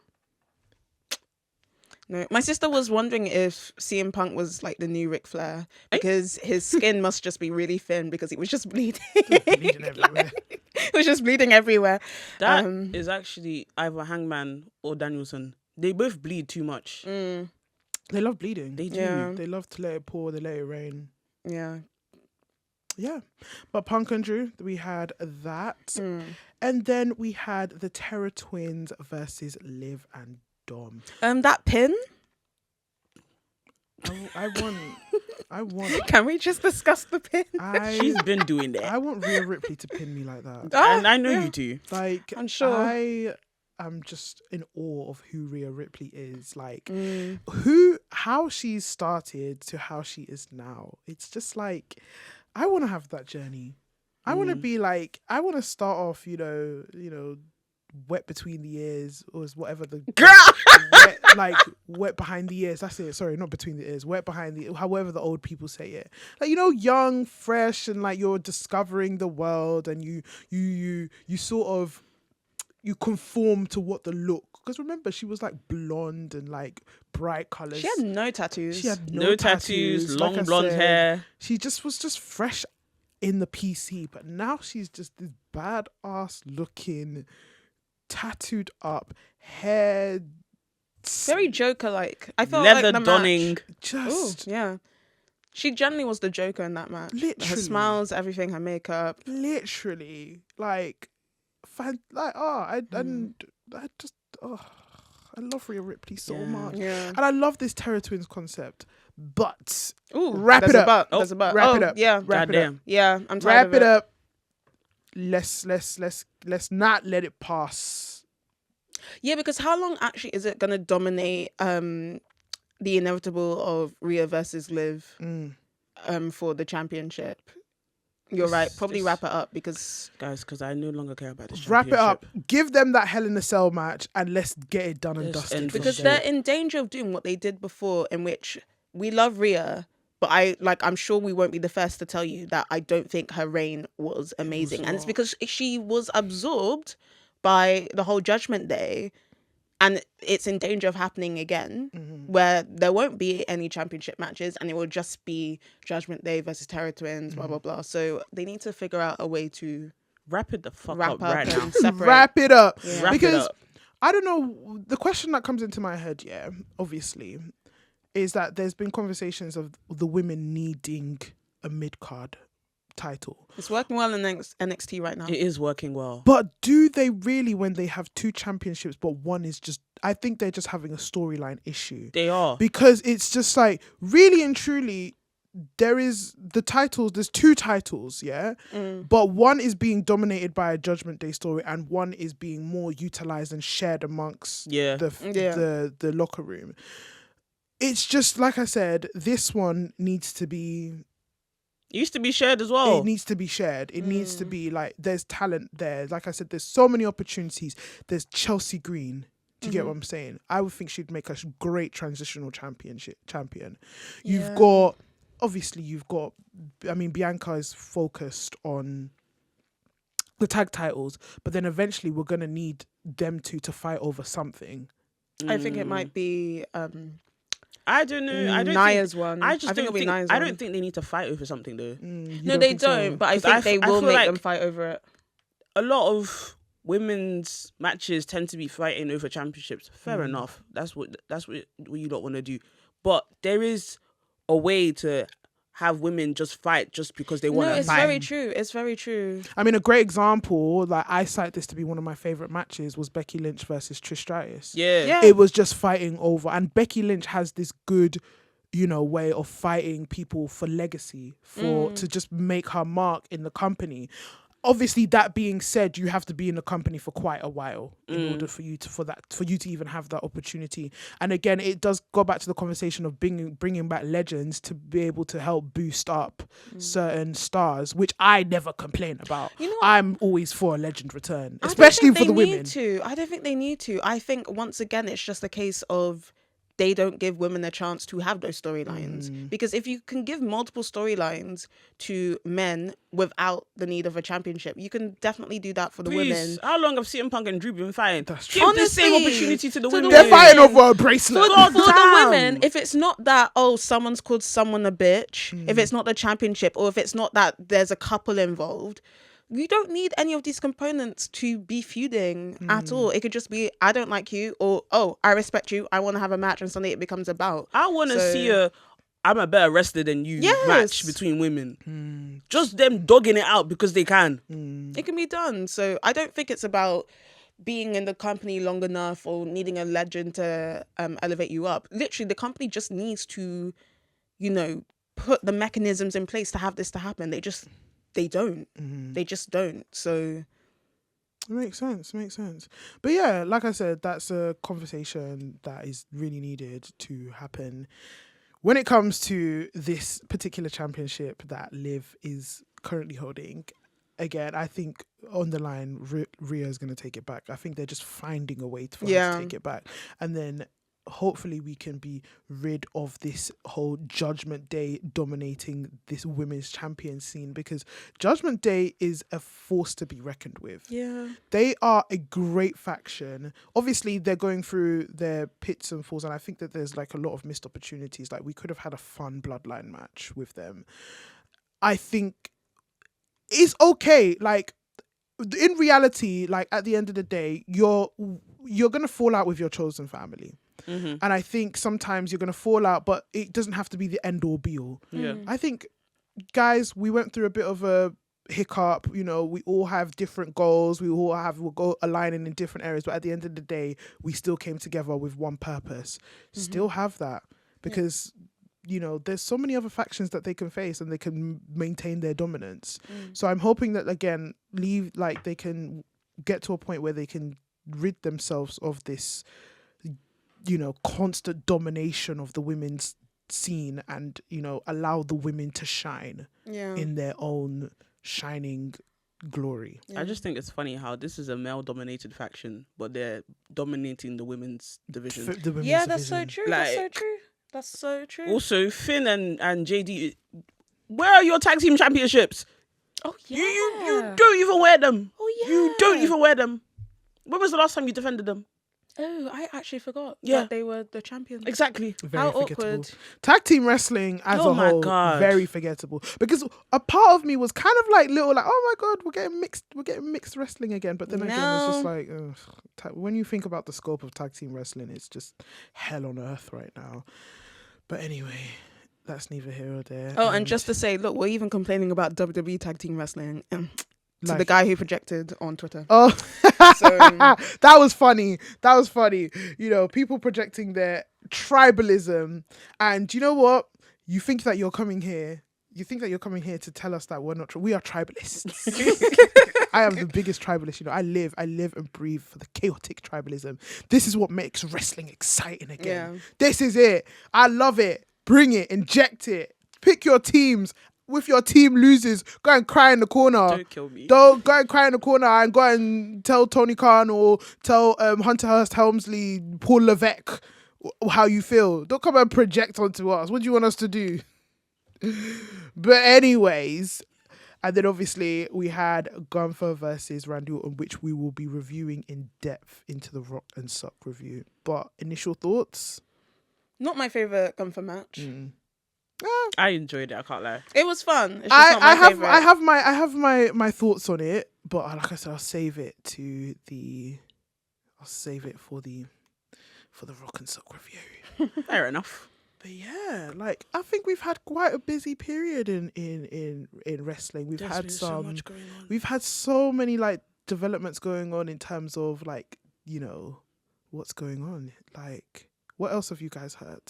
No, my sister was wondering if CM Punk was like the new Ric Flair because his skin must just be really thin because he was just bleeding. bleeding everywhere. It was just bleeding everywhere. That is actually either Hangman or Danielson. They both bleed too much. They love bleeding. They do. Yeah. They love to let it pour. They let it rain. Yeah. Yeah. But Punk and Drew, we had that. And then we had the Terror Twins versus Liv and Dom. That pin. I want. Can we just discuss the pin? She's been doing I that. want Rhea Ripley to pin me like that. And I know yeah. you do. Like, I'm sure. I am just in awe of who Rhea Ripley is. Like, Mm. how she's started to how she is now. It's just like, I want to have that journey. I want to be like, I want to start off, you know, wet between the ears or whatever the wet behind the ears. That's it. Sorry, not between the ears. Wet behind the, however the old people say it. Like, you know, young, fresh, and like you're discovering the world, and you sort of you conform to what the look. Because remember, she was like blonde and like bright colors. She had no tattoos. She had No tattoos, long blonde hair. She just was just fresh in the PC, but now she's just this badass looking, tattooed up, hair, very Joker like. I felt Leather like the donning. match. just Yeah. She generally was the Joker in that match. Her Literally. smiles, everything, her makeup. literally like, I love Rhea Ripley so Yeah. much, Yeah. and I love this Terror Twins concept. But Ooh, Wrap there's it a up. but, Oh, there's a but. wrap it up. Yeah. Wrap it up. Goddamn. Yeah. I'm tired Wrap of it up. Let's not let it pass. Yeah, because how long actually is it gonna dominate the inevitable of Rhea versus Liv for the championship? You're right. Probably wrap it up because Guys, because I no longer care about this Wrap it up. championship. Give them that Hell in a Cell match, and let's get it done and Let's dusted. end from because there. they're in danger of doing what they did before, in which we love Rhea, but I'm sure we won't be the first to tell you that I don't think her reign was amazing, and it's because she was absorbed by the whole Judgment Day, and it's in danger of happening again, where there won't be any championship matches, and it will just be Judgment Day versus Terror Twins, blah blah blah. So they need to figure out a way to Wrap it the fuck wrap up up right now. and separate. Wrap it up. Yeah. Wrap it Because up. I don't know, the question that comes into my head, obviously, is that there's been conversations of the women needing a mid-card title. It's working well in NXT right now. It is working well. But do they really, when they have two championships, but one is just, I think they're just having a storyline issue. They are. Because it's just like, really and truly, there's two titles, but one is being dominated by a Judgment Day story, and one is being more utilized and shared amongst the locker room. It's just, like I said, this one needs to be, It used to be shared as well. it needs to be shared. It needs to be like, there's talent there. Like I said, there's so many opportunities. There's Chelsea Green. Do you get what I'm saying? I would think she'd make a great transitional champion. You've got, Bianca is focused on the tag titles, but then eventually we're going to need them two to fight over something. I think it might be I don't know. I don't Naya's think, one. I just I think don't it'll be think. Naya's I one. don't think they need to fight over something though. No, they think so? don't. But I 'Cause think they I will feel make like them fight over it. A lot of women's matches tend to be fighting over championships. Fair enough. That's what you don't want to do. But there is a way to have women just fight just because they want No, to it's fight. very true. It's very true. I mean, a great example, like I cite this to be one of my favorite matches, was Becky Lynch versus Trish Stratus. Yeah. It was just fighting over, and Becky Lynch has this good, way of fighting people for legacy, to just make her mark in the company. obviously, that being said, you have to be in the company for quite a while in order for you to even have that opportunity. And again, it does go back to the conversation of bringing back legends to be able to help boost up certain stars, which I never complain about. You know what? I'm always for a legend return, especially for the women. I don't think they need to. I think once again, it's just a case of they don't give women a chance to have those storylines. Because if you can give multiple storylines to men without the need of a championship, you can definitely do that for the women. How long have CM Punk and Drew been fighting? That's true. Give the same Honestly, opportunity to the to the women. They're women. fighting over a bracelet. For the Damn. women, if it's not that, oh, someone's called someone a bitch, if it's not the championship, or if it's not that there's a couple involved, you don't need any of these components to be feuding at all. It could just be, I don't like you, or, oh, I respect you, I want to have a match, and suddenly it becomes about. I want to see I'm a better wrestler than you match between women. Just them dogging it out because they can. It can be done. So I don't think it's about being in the company long enough or needing a legend to elevate you up. Literally, the company just needs to, put the mechanisms in place to have this to happen. They don't. They just don't. So Makes sense. But yeah, like I said, that's a conversation that is really needed to happen when it comes to this particular championship that Liv is currently holding. Again, I think on the line, Rhea is going to take it back. I think they're just finding a way for her to take it back. And then hopefully we can be rid of this whole Judgment Day dominating this women's champion scene, because Judgment Day is a force to be reckoned with. yeah, They are a great faction. Obviously, they're going through their pits and falls, and I think that there's like a lot of missed opportunities. Like, we could have had a fun bloodline match with them. I think it's okay. Like, in reality, like at the end of the day, you're gonna fall out with your chosen family. And I think sometimes you're going to fall out, but it doesn't have to be the end all be all. Yeah. I think, guys, we went through a bit of a hiccup. We all have different goals. We'll go aligning in different areas. But at the end of the day, we still came together with one purpose. Still have that, because, there's so many other factions that they can face and they can maintain their dominance. So I'm hoping that, again, they can get to a point where they can rid themselves of this constant domination of the women's scene and, allow the women to shine in their own shining glory. I just think it's funny how this is a male-dominated faction, but they're dominating the women's division. That's so true. That's so true. Also, Finn and JD, where are your tag team championships? Oh yeah, You don't even wear them. Oh yeah, You don't even wear them. When was the last time you defended them? Oh, I actually forgot. Yeah. that they were the champions. Exactly. Very How forgettable. awkward. Tag team wrestling as Oh a my whole, God. very forgettable. Because a part of me was kind of like oh my God, we're getting mixed wrestling again. But then again, it's just like, when you think about the scope of tag team wrestling, it's just hell on earth right now. But anyway, that's neither here or there. Oh, and just to say, look, we're even complaining about WWE tag team wrestling to the Like- guy who projected on Twitter. Oh, So, that was funny. People projecting their tribalism, and you know what? You think that you're coming here to tell us that we're not. We are tribalists. I am the biggest tribalist. I live and breathe for the chaotic tribalism. This is what makes wrestling exciting again. Yeah. This is it. I love it. Bring it. Inject it. Pick your teams. If your team loses, go and cry in the corner. Don't kill me. Don't go and cry in the corner and go and tell Tony Khan or tell Hunter Hearst Helmsley, Paul Levesque how you feel. Don't come and project onto us. What do you want us to do? But anyways, and then obviously we had Gunther versus Randy Orton, which we will be reviewing in depth into the Rock and Sock review. But initial thoughts? not my favorite Gunther match. I enjoyed it. I can't lie. It was fun. It's just not my favorite. I have my thoughts on it, but like I said, I'll save it for the Rock and Sock review. Fair enough. But yeah, like I think we've had quite a busy period in wrestling. We've There's had been so much going on. we've had so many like developments going on in terms of like, what's going on. Like, what else have you guys heard?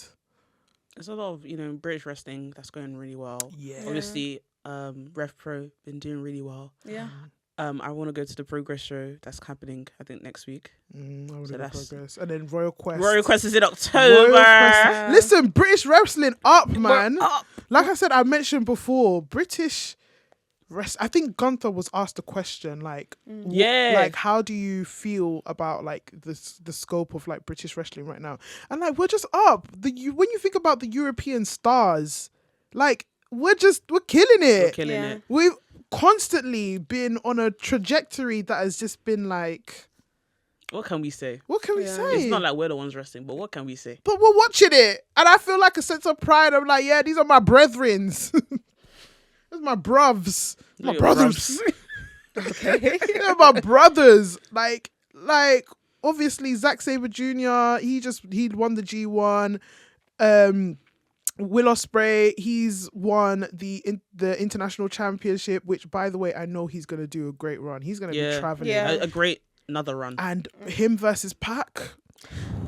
There's a lot of British wrestling that's going really well. Yeah. Obviously, Rev Pro been doing really well. Yeah. I want to go to the Progress show that's happening, I think, next week. I want So to that's- progress. And then Royal Quest. Royal Quest is in Royal October. Quest. Listen, British wrestling up, man. up. Like I said, I mentioned before, British I think Gunther was asked a question like, Yeah. like how do you feel about like the scope of like British wrestling right now? And like we're just up. When you think about the European stars, like we're killing it. We're killing Yeah. it. We've constantly been on a trajectory that has just been like, What can we say? what can we Yeah. say? It's not like we're the ones wrestling, but what can we say? But we're watching it, and I feel like a sense of pride. I'm like, yeah, these are my brethrens. These are my bruvs. My Your brothers. Okay. They're my brothers. Like obviously Zack Sabre Jr. He won the G1. Will Ospreay, he's won the international championship, which by the way I know he's gonna do a great run. He's gonna be traveling. Yeah. A great another run. And him versus Pac.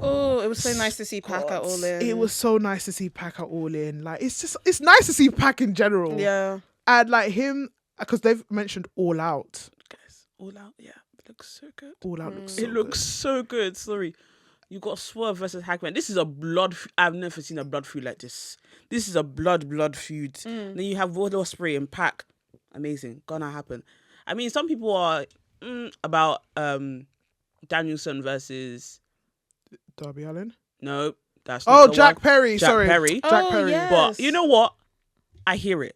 Oh, it was so nice to see Pac at All In. It was so nice to see Pac at All In. Like it's nice to see Pac in general. Yeah. And like him, because they've mentioned All Out. Guys, All Out, yeah, it looks so good. All Out looks so It looks so good. Sorry, you got Swerve versus Hackman. This is a blood. I've never seen a blood feud like this. This is a blood feud. Then you have Will Ospreay and Pac. Amazing, gonna happen. I mean, some people are about Danielson versus Darby Allin. no. That's Oh, not the Jack one. Perry. Jack Sorry, Perry. Jack Oh, Perry. yeah. But you know what? I hear it.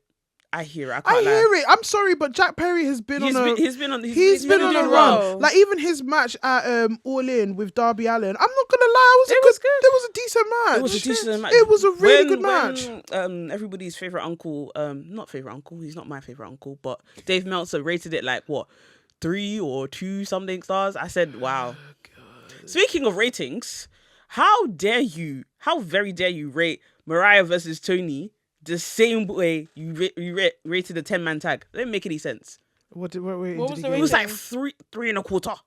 I can't lie. hear it. I'm sorry, but Jack Perry has been He's on a. been, he's been on. He's been on a doing run. well. Like even his match at All In with Darby Allin. I'm not gonna lie, It was good. It was a decent match. It was a decent match. It was a really good match. When, everybody's favorite uncle, not favorite uncle. He's not my favorite uncle, but Dave Meltzer rated it like what, 3 or 2 something stars. I said, wow. Speaking of ratings, how very dare you rate Mariah versus Tony the same way you rated the 10-man tag? That didn't make any sense. What What was did the he It give? was like 3.25.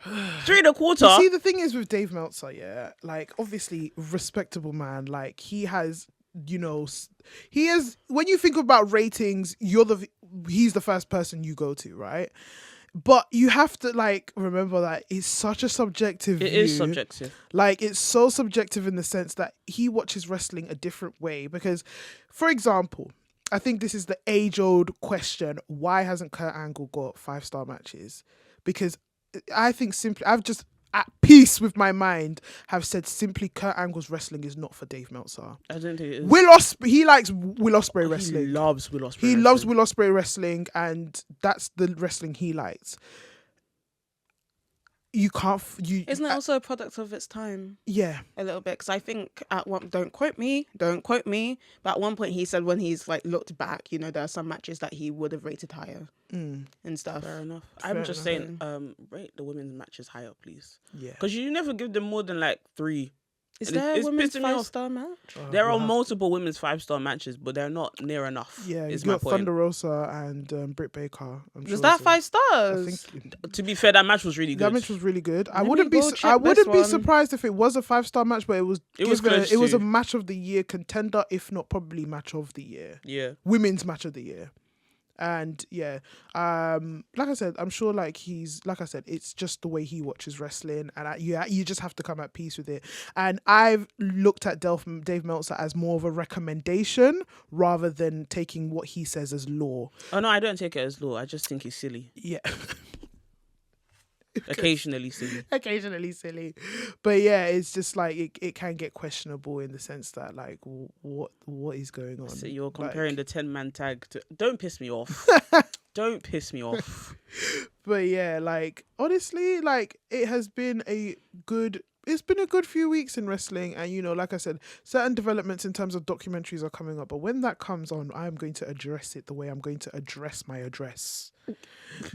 3.25. You see, the thing is with Dave Meltzer, yeah, like obviously respectable man. Like he has, he is. When you think about ratings, he's the first person you go to, right? But you have to like remember that it's such a subjective It view. is subjective. Like it's so subjective in the sense that he watches wrestling a different way. Because, for example, I think this is the age-old question: why hasn't Kurt Angle got 5-star matches? Because I think simply, I've just at peace with my mind have said simply Kurt Angle's wrestling is not for Dave Meltzer. I don't think it is. He likes Will Ospreay wrestling. He loves Will Ospreay. He loves Will Ospreay wrestling, and that's the wrestling he likes. You can't. Isn't it also a product of its time? Yeah. A little bit, because I think at one, don't quote me, but at one point he said when he's like looked back, there are some matches that he would have rated higher and stuff. Fair enough. Fair I'm just enough. saying, rate the women's matches higher, please. Yeah. Because you never give them more than like 3. Is And there a it's women's pissing me off. 5-star match? There we'll are have- multiple women's 5-star matches, but they're not near enough. Yeah, is you my got point. Thunder Rosa and Britt Baker. I'm sure Was that so. 5 I stars? think To be fair, that match was really good. that match was really good. I Let wouldn't me be. go check I this wouldn't be one. surprised if it was a 5-star match, but it was. It was close It was to. a match of the year contender, if not probably match of the year, Yeah. women's match of the year. And yeah, like I said, I'm sure like it's just the way he watches wrestling, and you just have to come at peace with it. And I've looked at Dave Meltzer as more of a recommendation rather than taking what he says as law. Oh no, I don't take it as law. I just think he's silly. Yeah. Occasionally silly. Occasionally silly, but yeah, it's just like it can get questionable in the sense that like what is going on. So you're Like- comparing the 10-man tag to... Don't piss me off. Don't piss me off. But yeah, like honestly, like it's been a good few weeks in wrestling, and like I said, certain developments in terms of documentaries are coming up, but when that comes on, I'm going to address it the way I'm going to address my address,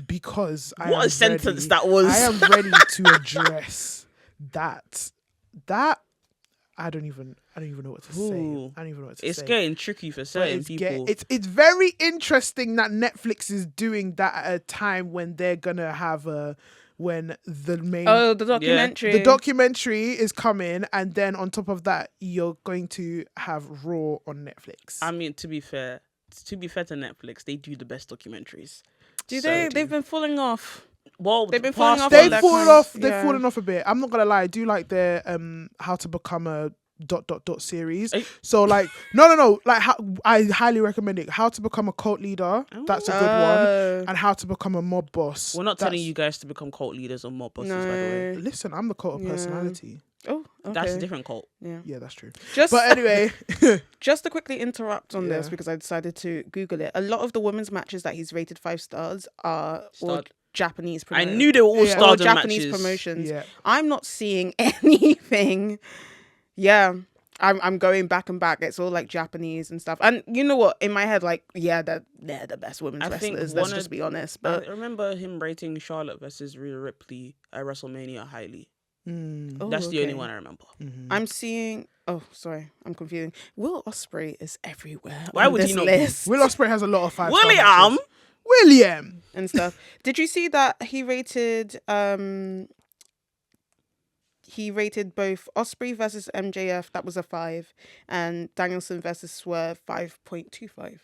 because What a sentence that was. I am ready to address that I don't even know what to say. Ooh. I don't even know what to It's say. getting tricky for But certain people. it's very interesting that Netflix is doing that at a time when they're gonna have when the main Oh, the documentary. the documentary is coming, and then on top of that, you're going to have Raw on Netflix. I mean, to be fair to Netflix, they do the best documentaries. They've been falling off. Well, They've been past falling off. They've that fallen kind- off. They've yeah. fallen off a bit. I'm not gonna lie. I do like their how to become a ... series. Eh? So like no. Like I highly recommend it. How to become a cult leader. That's a good one. And how to become a mob boss. We're not telling That's- you guys to become cult leaders or mob bosses, by the way. No. Listen, I'm the cult of Yeah. personality. Oh, okay. That's a different cult. Yeah. Yeah, that's true. Just But anyway, just to quickly interrupt on this Yeah. because I decided to Google it. A lot of the women's matches that he's rated 5 stars are all Stud. Japanese I promotions. knew they were all Yeah. Or stardom Japanese matches. promotions. yeah. I'm not seeing anything. Yeah. I'm going back and back. It's all like Japanese and stuff. And you know what? In my head, like, yeah, they're the best women's I think wrestlers. one Let's of- just be honest. I But remember him rating Charlotte versus Rhea Ripley at WrestleMania highly. oh, That's the only okay. one I remember. I'm seeing. Oh, sorry, I'm confusing. Will Ospreay is everywhere. Why on would he this not be? list Will Ospreay has a lot of 5-star William! matches. William. and stuff? Did you see that he rated? He rated both Ospreay versus MJF. That was a 5, and Danielson versus Swerve 5.25.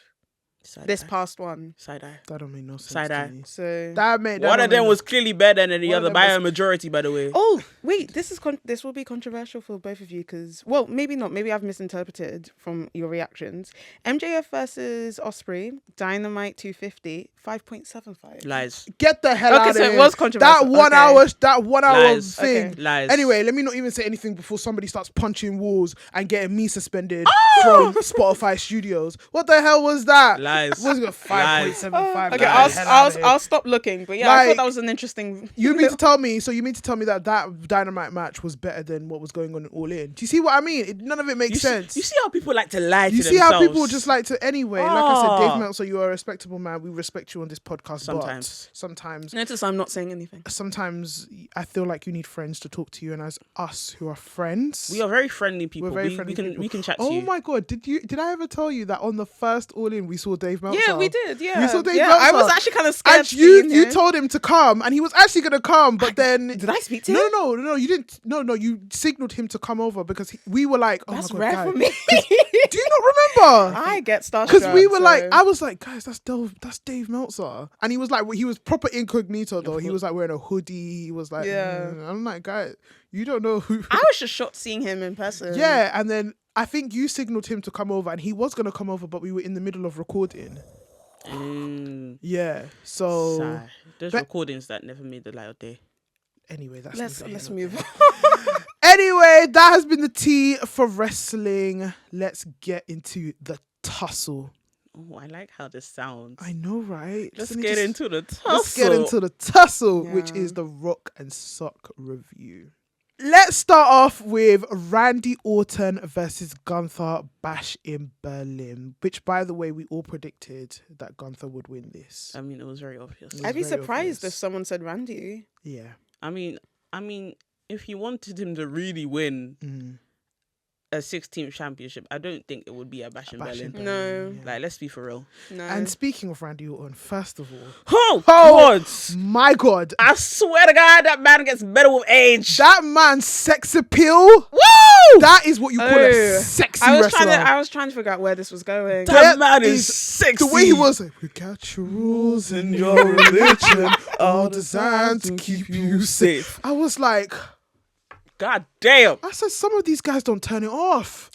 Side This eye. past one. Side eye. That don't make no sense Side to eye. me. So. That made One of them was clearly better than the One of other them by a was- majority, by the way. Oh wait, this will be controversial for both of you because maybe not. Maybe I've misinterpreted from your reactions. MJF versus Ospreay, Dynamite 250, 5.75. Lies. Get the hell Okay, out of so it here. was controversial. That 1 Okay. hour, that 1 hour Lies. thing. Okay. Lies. Anyway, let me not even say anything before somebody starts punching walls and getting me suspended Oh! from Spotify Studios. What the hell was that? Lies. Was it 5.75? Okay, Get I'll the hell out of here. I'll stop looking. But yeah, I Like, thought that was an interesting. You mean to tell me? So you mean to tell me that Dynamite match was better than what was going on in All In? Do you see what I mean? None of it makes sense. You see how people like to lie to You themselves? see how people just like to anyway. Like I said, Dave Oh. Meltzer, you are a respectable man. We respect you on this podcast. Sometimes. But sometimes, Notice I'm not saying anything. sometimes I feel like you need friends to talk to you, and as us who are friends, We are very friendly people. We're very we friendly can people. we can chat to Oh you. my god! Did I ever tell you that on the first All In we saw Dave Meltzer? Yeah, we did. Yeah, You saw Dave yeah. I Meltzer. was actually kind of scared. And you seeing him. told him to come, and he was actually gonna come, but then Did I speak to him? no, you didn't. No, you signaled him to come over because we were like, oh That's my god, rare for guys. me. Do you not remember? I get starstruck. Because we were like, so- I was like, guys, that's Dave Meltzer, and he was like, he was proper incognito though. He was like wearing a hoodie. He was like, Yeah. I'm like, guys, you don't know who. I was just shocked seeing him in person. Yeah, and then I think you signaled him to come over, and he was gonna come over, but we were in the middle of recording. Yeah, so Sigh. There's but- recordings that never made the light of day. anyway, that's Let's neither here nor move there. on. Anyway, that has been the tea for wrestling. Let's get into the tussle. Oh, I like how this sounds. I know, right? Let's Doesn't it get just- into the tussle. Let's get into the tussle, which Yeah. is the Rock and Sock review. Let's start off with Randy Orton versus Gunther Bash in Berlin, which, by the way, we all predicted that Gunther would win this. I mean, it was very obvious. was I'd be very surprised obvious. if someone said Randy. Yeah. I mean, if you wanted him to really win a 16th championship, I don't think it would be a Bash in Bash in Berlin. No. yeah. Like, let's be for real. No. And speaking of Randy Orton, first of all, Oh, Oh! God! my God, I swear to God, that man gets better with age. that man's sex appeal, Woo! that is what you call a Oh. sexy I was wrestler. trying to figure out where this was going. That That man is is sexy. The way he was like, we got your rules and your religion, all designed to keep you safe. I was like, God damn. I said, some of these guys don't turn it off.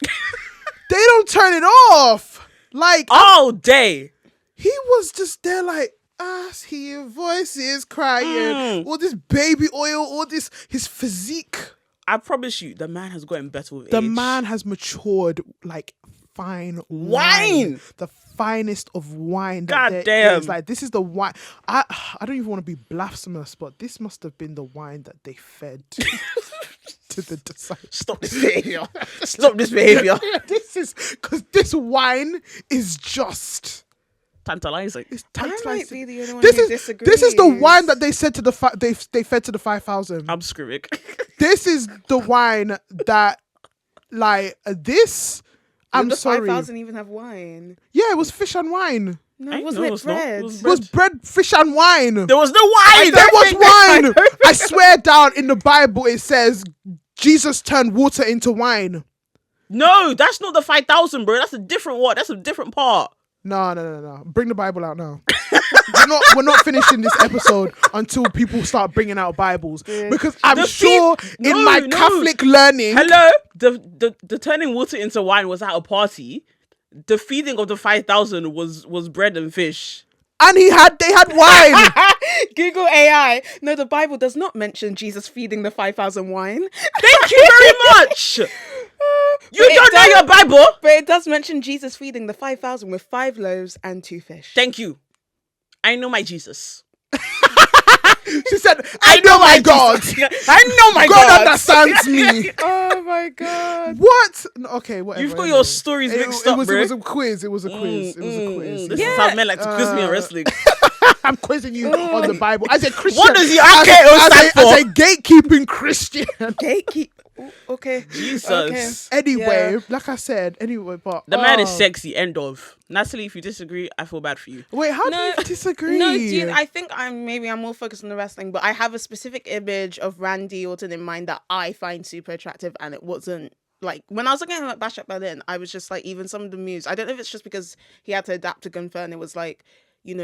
They don't turn it off. Like, All day. he was just there like, I hear voices crying, all this baby oil, all this, his physique. I promise you, the man has gotten better with The age. man has matured like fine Wine. The finest of wine. God That damn. is. Like, this is the wine. I don't even want to be blasphemous, but this must have been the wine that they fed to the disciples. Stop this behavior. Stop this behavior. This is because this wine is just. Tantalizing. It's I might tantalizing. be the only one This who is disagrees. this is the wine that they said to the they fed to the 5,000. I'm screwing. This is the wine that, like, this. I'm Did the sorry. 5,000 even have wine? Yeah, it was fish and wine. No, I wasn't know it it's not. bread? It was It was bread, fish, and wine. There was no wine. There was wine. I swear down in the Bible it says Jesus turned water into wine. No, that's not the 5,000, bro. That's a different one. That's a different part. No. Bring the Bible out now. we're not finishing this episode until people start bringing out Bibles, because I'm sure in my Catholic learning. Hello, the turning water into wine was at a party. The feeding of the 5,000 was bread and fish. And they had wine. Google AI. No, the Bible does not mention Jesus feeding the 5,000 wine. Thank you very much. You don't know your Bible. But it does mention Jesus feeding the 5,000 with 5 loaves and 2 fish. Thank you. I know my Jesus. She said, I know my God. I know my God. God understands me. Oh my God. What? No, okay, whatever. You've got your stories mixed up, bro. It was a quiz. It was a quiz. This is how men like to quiz me on wrestling. I'm quizzing you on the Bible as a Christian. What does your stand for? As a gatekeeping Christian. Gatekeep. Okay. Jesus. Anyway, like I said, but The man is sexy. End of. Natalie, if you disagree, I feel bad for you. Wait, how do you disagree? No, dude, I think I'm more focused on the wrestling, but I have a specific image of Randy Orton in mind that I find super attractive, and it wasn't like when I was looking at Bash at Berlin, I was just like, even some of the moves, I don't know if it's just because he had to adapt to Gunther and it was like,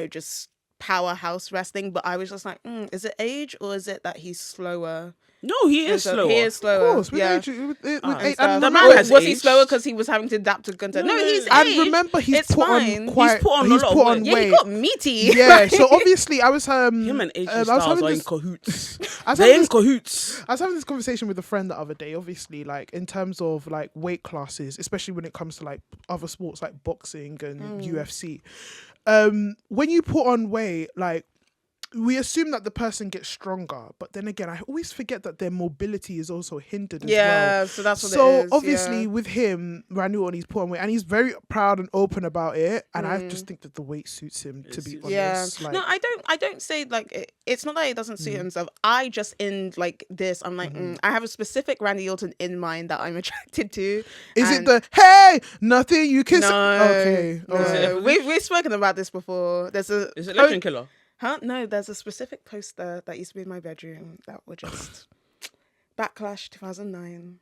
just powerhouse wrestling, but I was just like, is it age or is it that he's slower? No, he is slower. He is slower. Of course, with yeah. age, The man has was he aged. slower because he was having to adapt to Gunther? No, he's and aged. remember, he's It's put fine. on quite. He's put on a lot of weight. Yeah, weight. he got meaty. Yeah, so obviously I was Him and AJ I was Styles having are in this, cahoots. I was They're having in this, cahoots. I was having this conversation with a friend the other day. Obviously, like in terms of like weight classes, especially when it comes to like other sports like boxing and UFC. When you put on weight, like, we assume that the person gets stronger, but then again, I always forget that their mobility is also hindered as well. Yeah, so that's what it is. So obviously with him, Randy Orton, he's put on weight and he's very proud and open about it. And I just think that the weight suits him, to be honest. Yeah. Like, No, I don't say like it's not that he doesn't suit himself. I just in like this, I'm like, I have a specific Randy Orton in mind that I'm attracted to. is it the hey, nothing you can say? No, Okay. no. All right. We've spoken about this before. There's a Is it Legend Killer? Huh? No, there's a specific poster that used to be in my bedroom that were just Backlash 2009.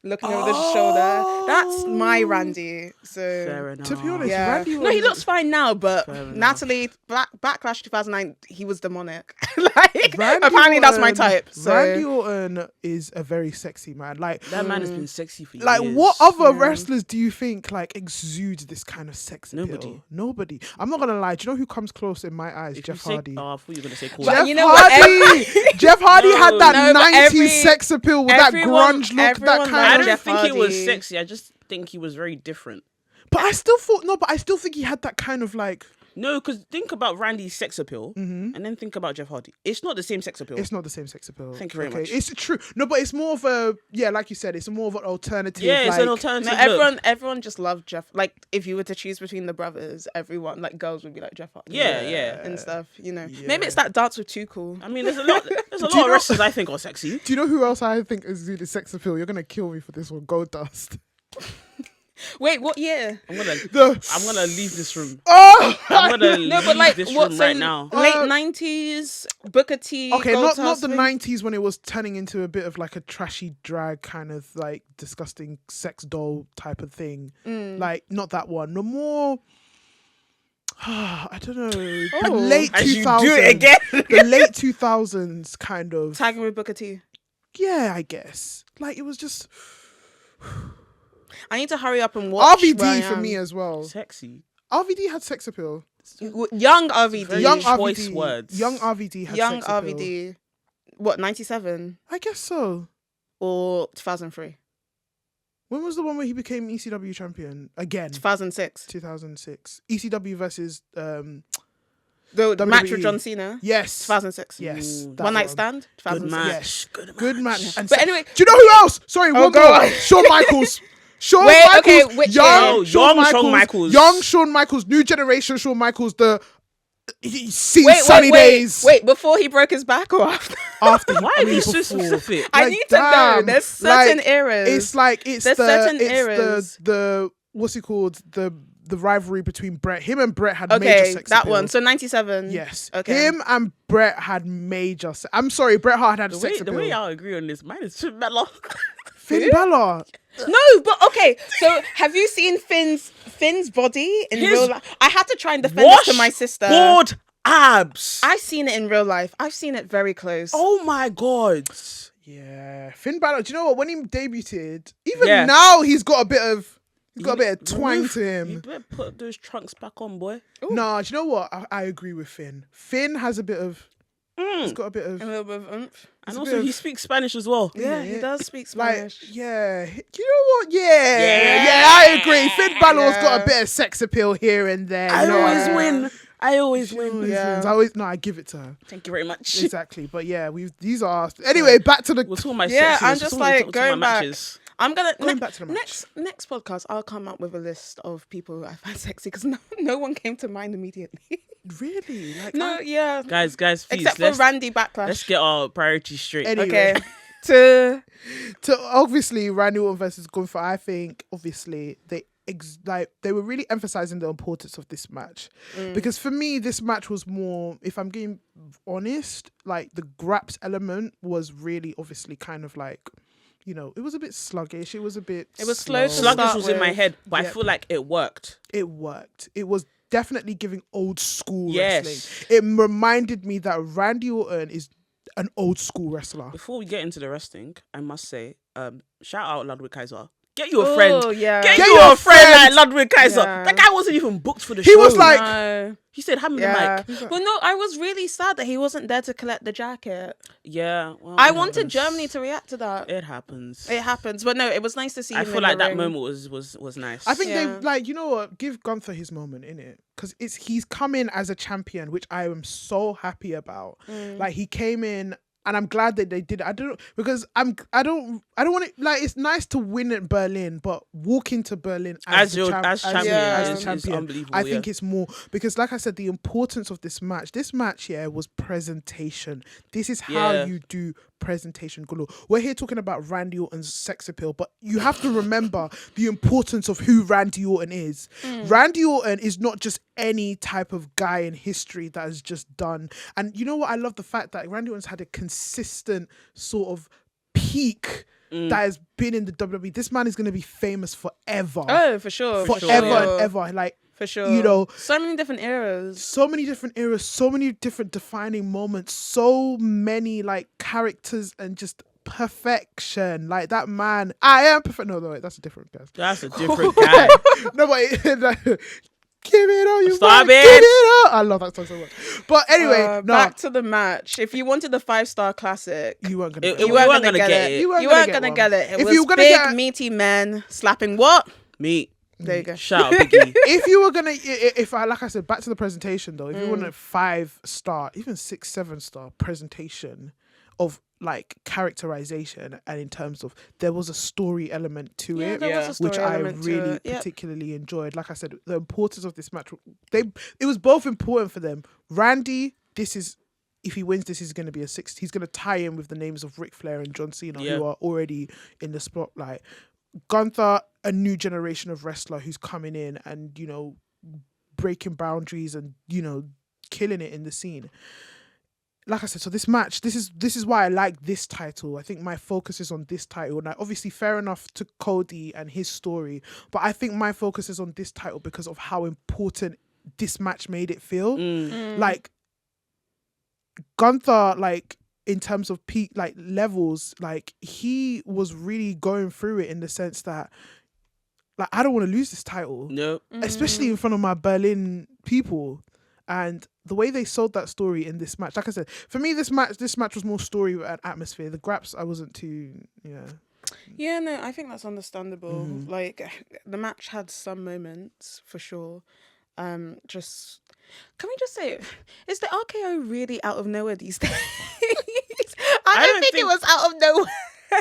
Looking over the shoulder. That's my Randy. So Fair enough. To be honest, yeah. Randy No, he Orton- looks fine now, but Natalie, Backlash 2009, he was demonic. Like, Randy apparently that's my Orton- type. So. Randy Orton is a very sexy man. Like, That man has been sexy for like years. what other wrestlers do you think like exude this kind of sex appeal? Nobody. Nobody. I'm not gonna lie. Do you know who comes close in my eyes? If Jeff you say- Hardy. Oh, I thought you were going to say Corey. But Jeff you know what? Hardy. Jeff Hardy had that No, but 90s sex appeal with that grunge look. That everyone kind I of. don't Jeff think he was Hardy. sexy. I just think he was very different. But I still thought no. But I still think he had that kind of like. No, because think about Randy's sex appeal and then think about Jeff Hardy. It's not the same sex appeal. It's not the same sex appeal. Thank you very much. It's true. No, but it's more of a like you said. It's more of an alternative. Yeah, it's like, an alternative No, look. everyone just loved Jeff. Like, if you were to choose between the brothers, everyone, like, girls would be like Jeff Hardy. Yeah. And stuff, Maybe it's that dance with Too Cool. I mean, there's a lot of wrestlers I think are sexy. Do you know who else I think is really sex appeal? You're gonna kill me for this one. Goldust. Wait, what year? I'm gonna leave this room. Oh, I'm gonna No, leave but like, this what? room So right now. late 90s, Booker T. okay, not Goldust the thing? 90s when it was turning into a bit of like a trashy drag kind of like disgusting sex doll type of thing. Like not that one. No more. I don't know. The late As you 2000s. do it again. The late 2000s kind of. Tagging with Booker T. Yeah, I guess. Like it was just I need to hurry up and watch. where I RVD for am. me as well. Sexy. RVD had sex appeal. Young RVD. Very Young choice RVD. words. Young RVD had Young sex appeal. RVD. What, 97 I guess so. or 2003? When was the one where he became ECW champion again? 2006. 2006. ECW versus The WWE. match with John Cena. yes, 2006. yes. that One Night Stand. Good 2006. match. Yes. Good match. Good match. And But anyway, do you know who else? Sorry, one go more. on. Shawn Michaels. Shawn Wait, Michaels. okay, which young year? Shawn Shawn Michaels. Young Shawn Michaels. New generation Shawn Michaels. He's seen wait, sunny days. Wait, before he broke his back or after? After Why I are mean, you so before. specific? I Like, need to know. damn, There's certain like, eras. It's like There's certain eras. the what's it called, the rivalry between Brett. Him and Brett had major Okay, sex that appeal. one. So 97. Yes. Okay. Him and Brett had major. I'm sorry, Bret Hart had The sex way appeal. y'all agree on this, mine is too mellow. Finn Balor. No, but okay. So have you seen Finn's body in His real life? I had to try and defend this to my sister. Washboard abs. I've seen it in real life. I've seen it very close. Oh my god. Yeah, Finn Balor. Do you know what? When he debuted, even Yeah. now he's got a bit of twang Remove- to You him. better put those trunks back on, boy. No, do you know what? I agree with Finn. Finn has a bit of. He's got a bit A of. little bit of oomph. And a also, bit of- he speaks Spanish as well. Yeah, he does speak Like, Spanish. yeah. Do you know what? Yeah, I agree. Finn Balor's got a bit of sex appeal here and there. I you know always what I mean? win. I always She win. always Yeah. wins. I give it to her. Thank you very much. Exactly. But yeah, these are anyway. Back to the. We're talking about Yeah, sexiness. I'm We're just talking like about going my back. matches. I'm gonna Going back to the match. next podcast. I'll come up with a list of people who I find sexy because no one came to mind immediately. Really? Like, No, yeah, Guys, please, except for let's Randy Backlash. let's get our priorities straight. Anyway. Okay, to to obviously Randy Orton versus Gunther, I think obviously they were really emphasizing the importance of this match because for me this match was more, if I'm being honest, like the graps element was really obviously kind of like, you know, it was a bit sluggish. It was a bit. It was slow to Sluggish start was in my with. head, but I Yep. feel like it worked. It worked. It was definitely giving old school Yes. wrestling. It reminded me that Randy Orton is an old school wrestler. Before we get into the wrestling, I must say, shout out Ludwig Kaiser. Get you a Oh, friend. yeah. Get Get you your a friend friend. like Ludwig Kaiser. Yeah. That guy wasn't even booked for the show. He was like, No. he said, hand me Yeah. the mic. Well, no, I was really sad that he wasn't there to collect the jacket. Yeah. Well, I it wanted happens. Germany to react to that. It happens. It happens, but no, it was nice to see. I him feel in like the that ring. moment was nice. I think Yeah. they like, you know what, give Gunther his moment in it because he's come in as a champion, which I am so happy about. Like he came in. And I'm glad that they did it. I don't want it. Like, it's nice to win at Berlin, but walk into Berlin as champion Yeah. is unbelievable. I think it's more because, like I said, the importance of this match. This match, was presentation. This is how Yeah. you do presentation galore. We're here talking about Randy Orton's sex appeal, but you have to remember the importance of who Randy Orton is. Randy Orton is not just any type of guy in history that has just done. And you know what? I love the fact that Randy Orton's had a consistent sort of peak that has been in the WWE. This man is going to be famous forever. Oh, for sure. Forever for sure. and ever. Like, For sure. you know, so many different eras. so many different eras, so many different defining moments, so many like characters and just perfection. Like that man, I am perfect. No, wait, that's a different guy. That's a different guy. No, but give it all you Stop want. it. Give it all. I love that song so much. But anyway, no, Back to the match. If you wanted the 5-star classic, you weren't gonna. It- get we one. weren't gonna get it. You weren't You gonna weren't get gonna one. get it. It If was you were gonna big, get- meaty men slapping what? Me. There you go. Shout out Biggie. If you were gonna, if I, like I said, back to the presentation though, if you want a 5-star, even 6-7-star presentation of like characterization, and in terms of there was a story element to Yeah, it, there was a story which I element to really it. Yep. particularly enjoyed. Like I said, the importance of this match, it was both important for them. Randy, this is. If he wins, this is going to be a 6. He's going to tie in with the names of Ric Flair and John Cena, Yeah. who are already in the spotlight. Gunther, a new generation of wrestler who's coming in and, you know, breaking boundaries and, you know, killing it in the scene. Like I said, so this match, this is why I like this title. I think my focus is on this title. And obviously, fair enough to Cody and his story, but I think my focus is on this title because of how important this match made it feel. Like, Gunther, like, in terms of peak, like, levels, like, he was really going through it in the sense that, like, I don't want to lose this title. No. Especially in front of my Berlin people. And the way they sold that story in this match, like I said, for me, this match was more story and atmosphere. The graps, I wasn't too, Yeah, no, I think that's understandable. Like, the match had some moments for sure. Just, can we just say, is the RKO really out of nowhere these days? I don't think it was out of nowhere.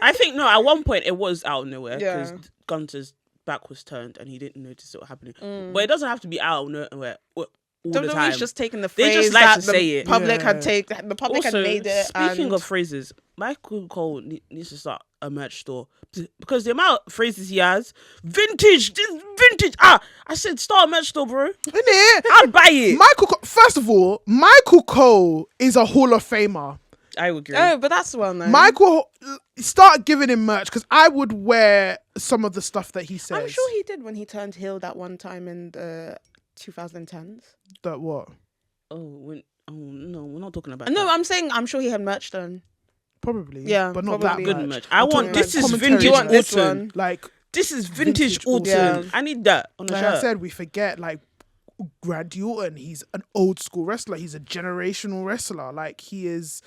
I think, no, at one point it was out of nowhere Yeah. because Gunter's back was turned and he didn't notice it was happening. But it doesn't have to be out of nowhere all the time. WWE's just taking the They phrase just like that to the say it. public Yeah. had taken. The public Also, had made it. speaking and of phrases, Michael Cole needs to start a merch store because the amount of phrases he has, vintage. I said start a merch store, bro. Innit? I'd buy it. First of all, Michael Cole is a Hall of Famer. I agree. Oh, but that's well known. Michael, start giving him merch because I would wear some of the stuff that he says. I'm sure he did when he turned heel that one time in the 2010s. That what? Oh no, we're not talking about. No, that. I'm saying I'm sure he had merch then. Probably. Yeah, but not probably. that Good merch. merch. I I'm want talking this like is commentary vintage You want this Orton. one? Like This is vintage Vintage Orton. Orton. I need that on a Like shirt. I said, we forget like Randy Orton. He's an old school wrestler. He's a generational wrestler. Like he is,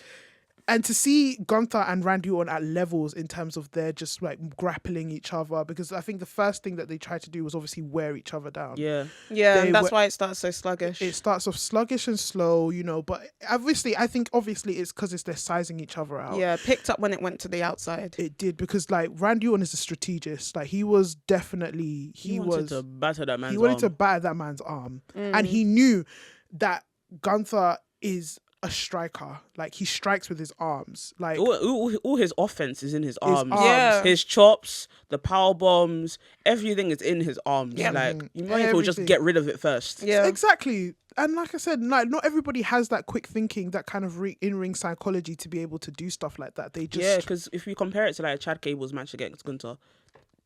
and to see Gunther and Randy Orton at levels in terms of their just like grappling each other, because I think the first thing that they tried to do was obviously wear each other down. Yeah. Yeah, They and that's were- why it starts so sluggish. It starts off sluggish and slow, you know, but obviously it's because they're sizing each other out. Yeah, picked up when it went to the outside. It did, because like Randy Orton is a strategist. Like he was definitely He wanted to batter that man's he wanted arm. to batter that man's arm, Mm. and he knew that Gunther is a striker. Like he strikes with his arms. Like all his offense is in his arms. arms. Yeah. His chops, the power bombs, everything is in his arms. Yeah. Like you might as well just Everything. get rid of it first. Yeah. exactly. And like I said, like not everybody has that quick thinking, that kind of in-ring psychology to be able to do stuff like that. They just Yeah, because if you compare it to like Chad Gable's match against Gunther,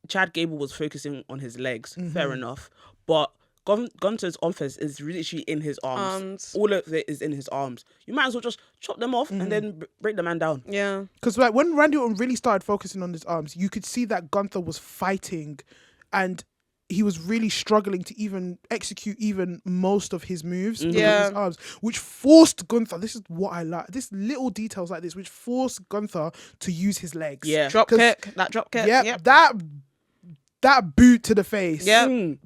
Chad Gable was focusing on his legs. Mm-hmm. Fair enough, but Gunther's offense is literally in his arms. All of it is in his arms. You might as well just chop them off and then break the man down. Yeah. because like when Randy Orton really started focusing on his arms, you could see that Gunther was fighting, and he was really struggling to even execute even most of his moves because of Yeah. his arms, which forced Gunther. This is what I like. This little details like this, which forced Gunther to use his legs. Yeah. Drop 'Cause- kick. That drop kick. Yep, Yep. that boot to the face. Yep. Mm.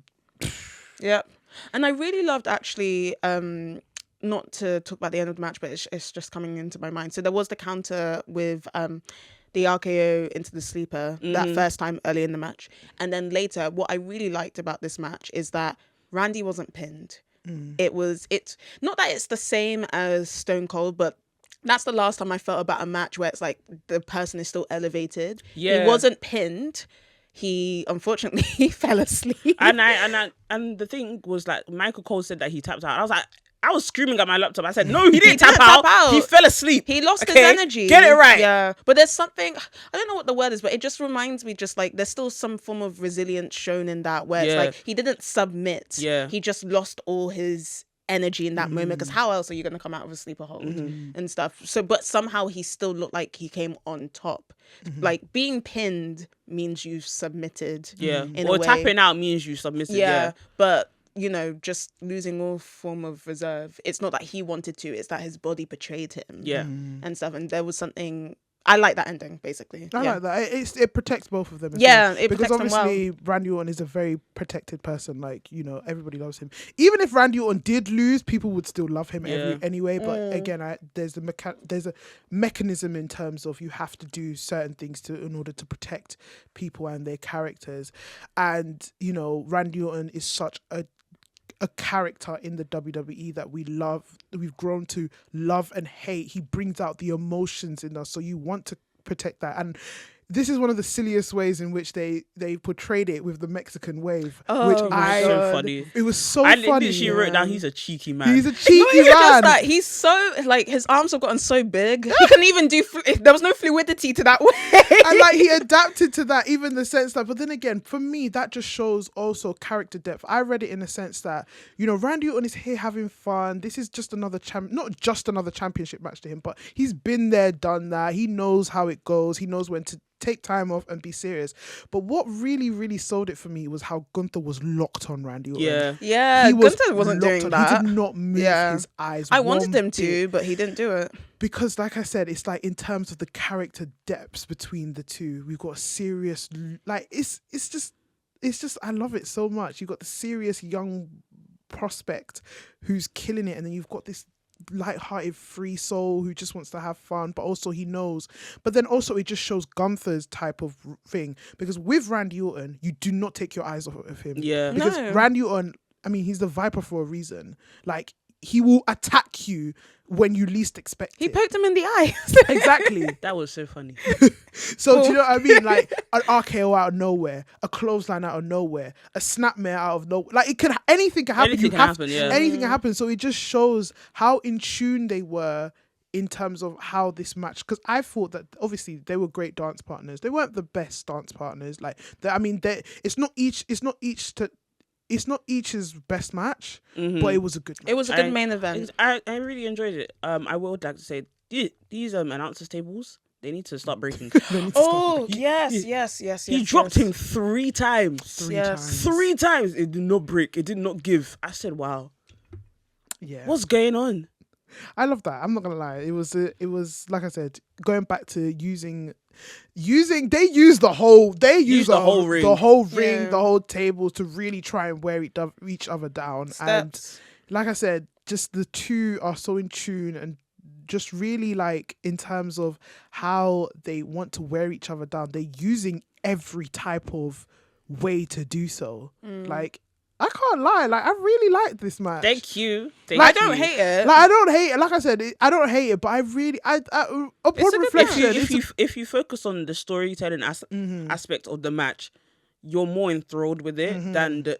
Yep. And I really loved actually, not to talk about the end of the match, but it's just coming into my mind. So there was the counter with the RKO into the sleeper that first time early in the match. And then later, what I really liked about this match is that Randy wasn't pinned. It's not that it's the same as Stone Cold, but that's the last time I felt about a match where it's like the person is still elevated. Yeah. He wasn't pinned. He unfortunately fell asleep. And the thing was like Michael Cole said that he tapped out. I was screaming at my laptop. I said, no, he didn't tap out. He fell asleep. He lost his Okay? energy. Get it right. Yeah. But there's something, I don't know what the word is, but it just reminds me just like there's still some form of resilience shown in that where it's Yeah. like he didn't submit. Yeah. He just lost all his energy in that moment, because how else are you going to come out of a sleeper hold and stuff? So, but somehow he still looked like he came on top. Like being pinned means you've submitted. Yeah. In Or a way. tapping out means you submitted. Yeah. But you know, just losing all form of reserve. It's not that he wanted to, it's that his body betrayed him. Yeah. And stuff. And there was something, I like that ending, basically. I like that. It protects both of them. as Yeah, well. it because protects them obviously Randy Orton is a very protected person. Like, you know, everybody loves him. Even if Randy Orton did lose, people would still love him Yeah. anyway. But again, there's a mechanism in terms of you have to do certain things in order to protect people and their characters. And you know, Randy Orton is such a character in the WWE that we've grown to love and hate. He brings out the emotions in us, so you want to protect that. And this is one of the silliest ways in which they portrayed it with the Mexican wave, which it was I so funny. It was so I funny. literally wrote down, he's a cheeky man. He's a Not cheeky even just man. that, he's so, like, his arms have gotten so big. He couldn't even do, there was no fluidity to that way. And like he adapted to that, even the sense that, but then again, for me, that just shows also character depth. I read it in a sense that, you know, Randy Orton is here having fun. This is just not just another championship match to him, but he's been there, done that. He knows how it goes. He knows when to take time off and be serious. But what really, really sold it for me was how Gunther was locked on Randy Orton. Yeah. Yeah, He was Gunther wasn't locked doing on. that. He did not move his eyes. I wanted one him to, bit. but he didn't do it. Because like I said, it's like in terms of the character depths between the two, we've got a serious, like it's just I love it so much. You've got the serious young prospect who's killing it, and then you've got this light-hearted free soul who just wants to have fun, but also he knows. But then also it just shows Gunther's type of thing, because with Randy Orton, you do not take your eyes off of him. Yeah. Because No. Randy Orton, I mean, he's the Viper for a reason. Like, he will attack you when you least expect He it. poked him in the eye. Exactly. That was so funny. So do you know what I mean? Like an RKO out of nowhere, a clothesline out of nowhere, a snapmare out of nowhere. Like anything can happen. Anything can happen, yeah. Anything can happen. So it just shows how in tune they were in terms of how this match, because I thought that obviously they were great dance partners. They weren't the best dance partners. Like, it's not each's best match, but it was a good match. It was a good main event. I really enjoyed it. I would like to say these announcers tables, they need to start breaking. Oh, yes. He dropped him 3 times. Yes. 3 times. It did not break. It did not give. I said, wow. Yeah. What's going on? I love that. I'm not gonna lie. It was like I said, going back to using. They used the whole ring, Yeah. the whole table to really try and wear each other down. Steps. And like I said, just the two are so in tune and just really like in terms of how they want to wear each other down. They're using every type of way to do so. Like, I can't lie. Like, I really like this match. Thank you. I don't hate it. Like, I don't hate it. Like I said, I don't hate it, but I really, upon reflection, If you focus on the storytelling aspect of the match, you're more enthralled with it than the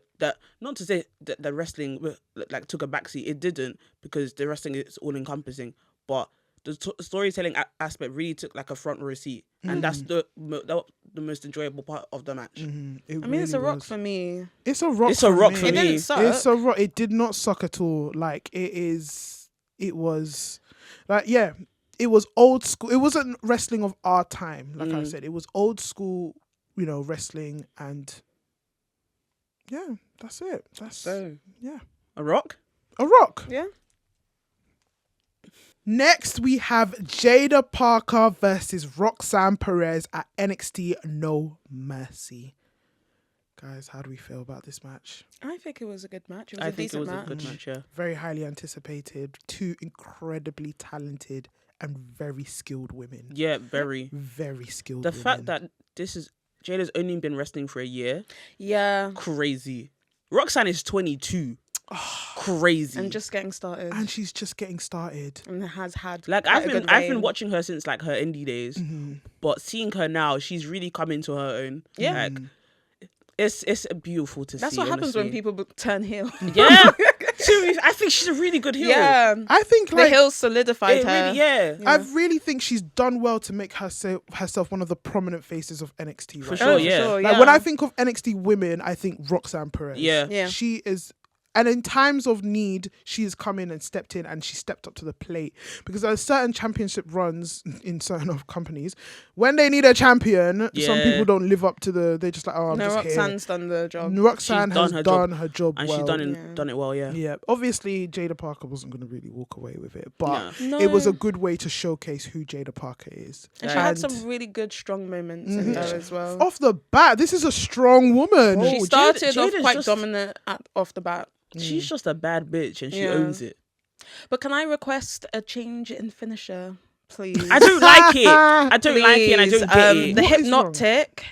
not to say that the wrestling like took a backseat. It didn't, because the wrestling is all encompassing, but the storytelling aspect really took like a front row seat, and that's the most enjoyable part of the match. It's a rock for me. It's a rock. It's a rock me. for It me. didn't suck. It's a rock. It did not suck at all. Like, it was like, yeah, it was old school. It wasn't wrestling of our time. Like I said, it was old school, wrestling, and yeah, that's it. Yeah, A rock. a rock. Yeah. Next, we have Jaida Parker versus Roxanne Perez at NXT No Mercy. Guys, how do we feel about this match? I think it was a good match. It was I a think it decent was match. a good match. Yeah. Very highly anticipated. 2 incredibly talented and very skilled women. Yeah, very. Very skilled The women. fact that Jada's only been wrestling for a year, Yeah. crazy. Roxanne is 22. Crazy. And just getting started. And she's just getting started. And has had like quite I've a been good I've been reign. watching her since like her indie days, but seeing her now, she's really come into her own. Yeah. Like, it's beautiful to see. That's what happens when honestly. people turn heel. Yeah. I think she's a really good heel. Yeah. I think The like heel solidified It her. really, yeah. I really think she's done well to make herself one of the prominent faces of NXT. Right For now. sure, yeah. Like, when I think of NXT women, I think Roxanne Perez. Yeah. Yeah. She is. And in times of need, she has come in and stepped in, and she stepped up to the plate. Because there are certain championship runs in certain of companies, when they need a champion, some people don't live up to they're just like, oh, I'm just Roxanne's done the job. Roxanne She's has done her done job. her job And well. she's done it well, yeah. Yeah, obviously Jaida Parker wasn't going to really walk away with it, but No. it was a good way to showcase who Jaida Parker is. And she had some really good, strong moments in there as well. Off the bat, this is a strong woman. She started off Jada's quite just- dominant off the bat. She's just a bad bitch and she Yeah. owns it. But can I request a change in finisher, please? I don't like it. I don't like it and I don't get it. The What is wrong? hypnotic.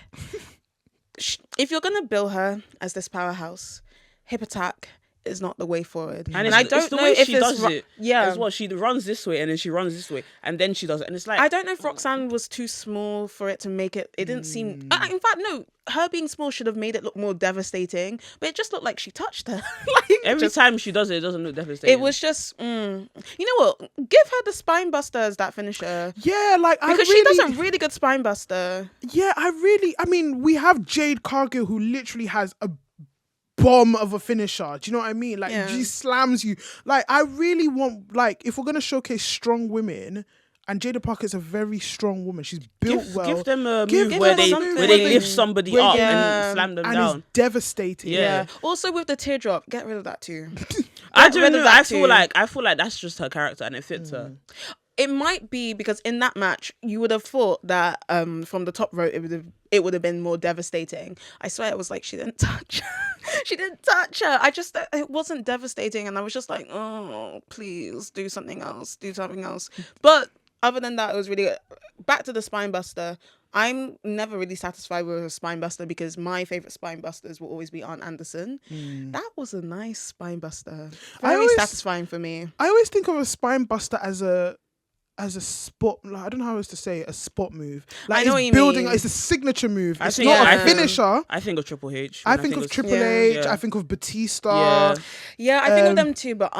If you're gonna bill her as this powerhouse, hip attack is not the way forward. And I it's don't the know way if she it's does it. Yeah. As well, she runs this way and then she runs this way and then she does it. And it's like, I don't know if Roxanne was too small for it to make it. It didn't seem. In fact, no. Her being small should have made it look more devastating. But it just looked like she touched her. every time she does it, it doesn't look devastating. It was just. You know what? Give her the spine buster as that finisher. Yeah, like Because she does a really good spine buster. Yeah, I mean, we have Jade Cargill, who literally has a bomb of a finisher. Do you know what I mean? Like, Yeah. she slams you. Like, I really want, like, if we're gonna showcase strong women, and Jaida Parker is a very strong woman. She's built well. Give them a Give move them where they something. lift somebody Where- up Yeah. and slam them and down. it's devastating. Yeah. Also with the teardrop, get rid of that too. I Get rid don't of know. that I feel too. like that's just her character and it fits her. It might be because in that match you would have thought that from the top row it would have been more devastating. I swear it was like she didn't touch her. She didn't touch her. It wasn't devastating and I was just like, oh, please do something else. But other than that, it was really good. Back to the spine buster. I'm never really satisfied with a spine buster because my favorite spine busters will always be Aunt Anderson. That was a nice spine buster. Very always- satisfying for me. I always think of a spine buster as a as a spot. Like, I don't know how else to say it, a spot move. Like, I know it's what you building. mean. It's a signature move. I It's think- not yeah, a finisher. I think of Triple H. I when think of Triple Yeah. H. Yeah. I think of Batista. Yeah. I think of them too, but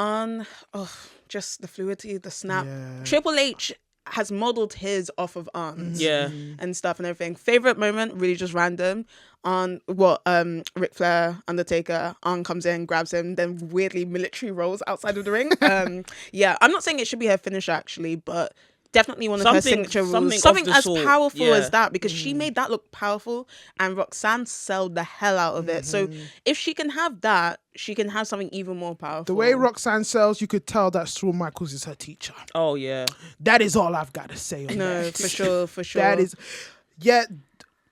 just the fluidity, the snap. Yeah. Triple H has modeled his off of Arn's. Yeah. And stuff and everything. Favorite moment, really just random. On Ric Flair, Undertaker, Arn comes in, grabs him, then weirdly military rolls outside of the ring. Yeah, I'm not saying it should be her finisher actually, but definitely one of her Something- signature something rules. of Something the as sort, powerful yeah. as that, because she made that look powerful, and Roxanne sold the hell out of it. So if she can have that, she can have something even more powerful. The way Roxanne sells, you could tell that Shawn Michaels is her teacher. Oh yeah. That is all I've got to say on No, that. for sure. That is, yeah.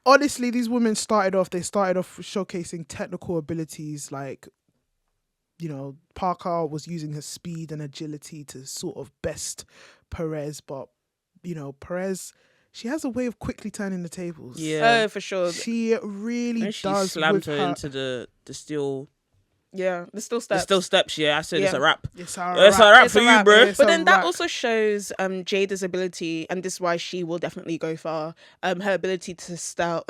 Honestly, these women started off showcasing technical abilities. Like, you know, Parker was using her speed and agility to sort of best Perez, but you know, Perez, she has a way of quickly turning the tables. Yeah. Oh, for sure. She really And she does. slammed with her into the steel. Yeah, there's still The steps. steel steps. Yeah, I said it's Yeah. a wrap. It's It's a wrap It's for a you, wrap. bro. It's But a then that wrap. also shows Jada's ability, and this is why she will definitely go far. Her ability to sell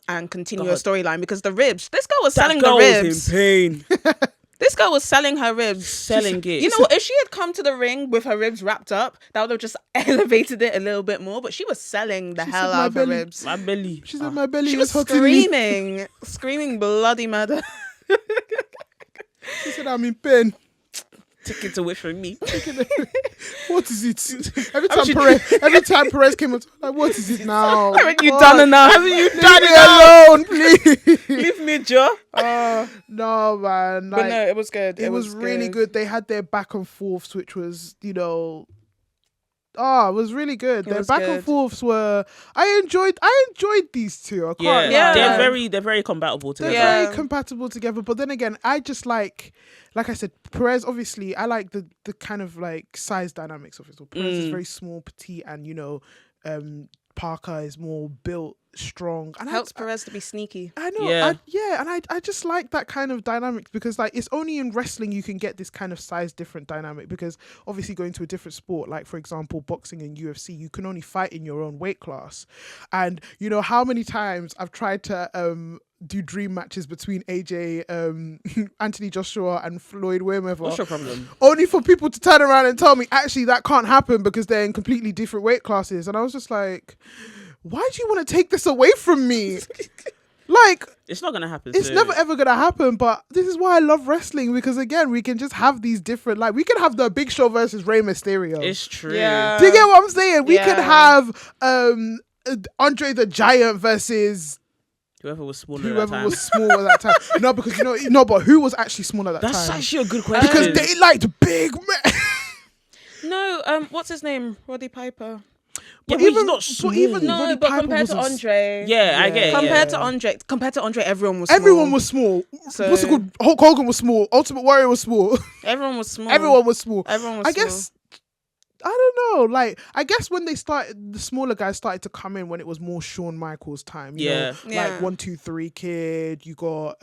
and continue a God. storyline, because the ribs. This girl was That selling girl the was ribs. in pain. This girl was selling her ribs. Selling it. You know what? If she had come to the ring with her ribs wrapped up, that would have just elevated it a little bit more. But she was selling the She hell said, "My out of her belly." ribs. My belly. She said, "My belly She is was hot in me." screaming bloody murder. She said, "I'm in pain." Take it away from me. What is it? Every time Perez came out, like, what is it now? Haven't you God, done enough? Haven't you Leave done me it? alone, please. Leave me, Joe. No, man. But Like, no, it was good. it was really good. They had their back and forths, which was, you know, it was really good. Their was back and good. forths were. I enjoyed these two. I can't Yeah. lie. They're very compatible They're together. Yeah. very compatible together. But then again, I just like I said, Perez, obviously, I like the kind of like size dynamics of it. So Perez is very small, petite, and, you know, Parker is more built, strong. And Helps Perez to be sneaky. I know, Yeah. and I just like that kind of dynamics, because like it's only in wrestling you can get this kind of size different dynamic, because obviously going to a different sport, like for example boxing and UFC, you can only fight in your own weight class. And you know how many times I've tried to do dream matches between AJ, Anthony Joshua and Floyd Mayweather, What's your problem? only for people to turn around and tell me actually that can't happen because they're in completely different weight classes. And I was just like, why do you want to take this away from me? Like, It's not gonna happen. it's so- never ever gonna happen. But this is why I love wrestling, because again, we can just have these different, like, we can have the Big Show versus Rey Mysterio. It's true. Yeah. Do you get what I'm saying? We could Yeah. have Andre the Giant versus Whoever was smaller whoever at that time. was small at that time. No, because but who was actually small at that That's time? actually a good question. Because they liked big men. No, what's his name? Roddy Piper. Yeah, But but even- he's not but small. even- No, Roddy but Piper compared to wasn't Andre. Yeah, I get it. Compared to Andre, everyone was Everyone small. was small. So- What's it called? Hulk Hogan was small. Ultimate Warrior was small. Everyone was small. Everyone was small. Everyone was I small. guess, I don't know. Like, I guess when they started, the smaller guys started to come in when it was more Shawn Michaels time. You know? Yeah. Like 1, 2, 3 Kid. You got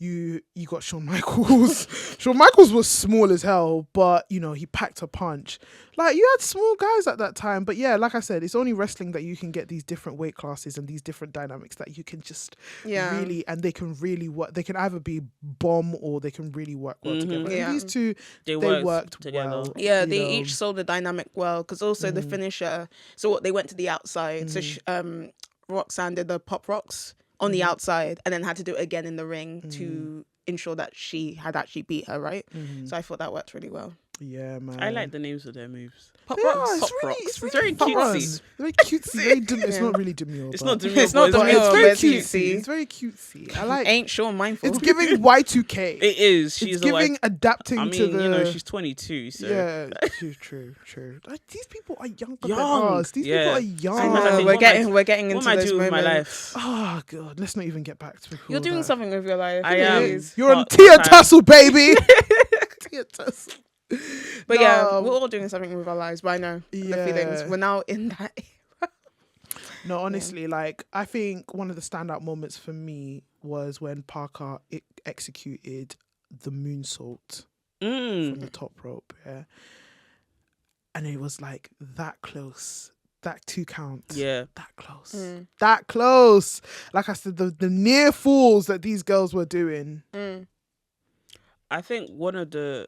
you got Shawn Michaels. Shawn Michaels was small as hell, but you know he packed a punch. Like, you had small guys at that time, but yeah, like I said, it's only wrestling that you can get these different weight classes and these different dynamics that you can just really, and they can really work. They can either be bomb or they can really work well together. Yeah. And these two, They worked worked together. well. Yeah, you they know. each sold the dynamic well, because also the finisher. So what, they went to the outside. So Roxanne did the pop rocks on the outside, and then had to do it again in the ring to ensure that she had actually beat her, right? So I thought that worked really well. Yeah, man. I like the names of their moves. Pop Yeah, rocks. it's Pop really, rocks. it's It's really very fun. cutesy. Very cutesy. Very it's not really demure. It's but not demure. It's not but but demure, it's but very it's cutesy. cutesy. It's very cutesy. I like. Ain't sure mindful. It's giving Y2K. It is. She's It's the giving adapting I mean, to the. you know, she's 22, so Yeah, true. Like, these people are younger than Young, us. These yeah. people are I young. Sometimes I know, think, we're getting what into am I those doing with my moments. life? Oh god, let's not even get back to. You're all doing that. something with your life. I am. please. You're on Part- Tia part-time. Tussle, baby. Tia Tussle. But yeah, No. we're all doing something with our lives. But I know the feelings. Yeah. We're now in that. No, honestly, like, I think one of the standout moments for me was when Parker executed the moonsault from the top rope. Yeah, and it was like that close. That 2 counts. Yeah. That close. That close. Like I said, the near falls that these girls were doing. I think one of the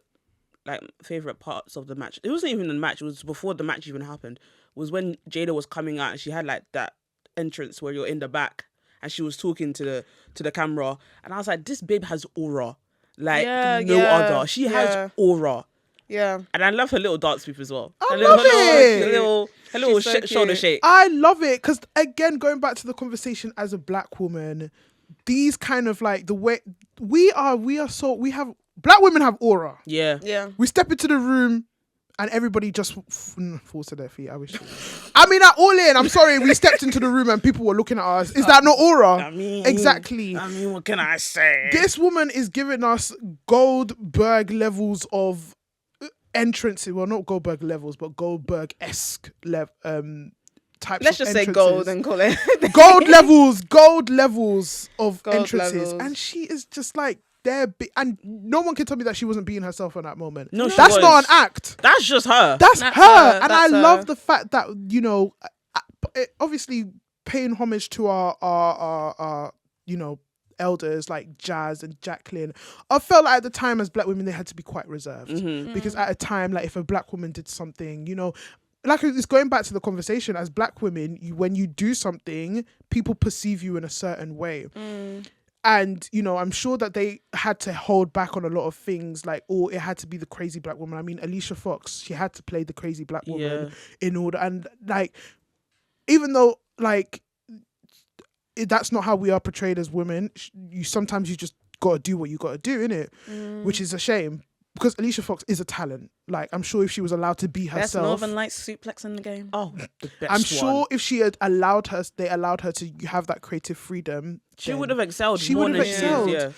favorite parts of the match, it wasn't even the match, it was before the match even happened, was when Jaida was coming out and she had like that entrance where you're in the back and she was talking to the camera, and I was like, this babe has aura like no other. She has aura. Yeah. And I love her little dance move as well. I love it. Her little She's so shoulder cute. shake. I love it because, again, going back to the conversation as a black woman, these kind of like the way black women have aura. Yeah. Yeah. We step into the room and everybody just falls to their feet. I wish. I mean, at all in. I'm sorry. We stepped into the room and people were looking at us. Is that not aura? I mean, exactly. I mean, what can I say? This woman is giving us Goldberg levels of entrances. Well, not Goldberg levels, but Goldberg-esque types. Let's of just say entrances. gold and call it gold levels of Gold entrances, levels. and she is just like there, and no one can tell me that she wasn't being herself in that moment. No, she that's was. not an act. That's just her. That's That's her, her. and That's I her. love the fact that obviously paying homage to our elders like Jazz and Jacqueline. I felt like at the time as black women they had to be quite reserved because at a time like if a black woman did something, like it's going back to the conversation as black women, when you do something, people perceive you in a certain way. And, I'm sure that they had to hold back on a lot of things, like, it had to be the crazy black woman. I mean, Alicia Fox, she had to play the crazy black woman in order. And, like, even though, like, that's not how we are portrayed as women, sometimes you just got to do what you got to do, innit? Which is a shame. Because Alicia Fox is a talent. Like, I'm sure if she was allowed to be best herself. Northern Lights suplex in the game. Oh, the best I'm sure one. if she had allowed her to have that creative freedom, She then would have excelled. she more would have than she is, excelled. yeah.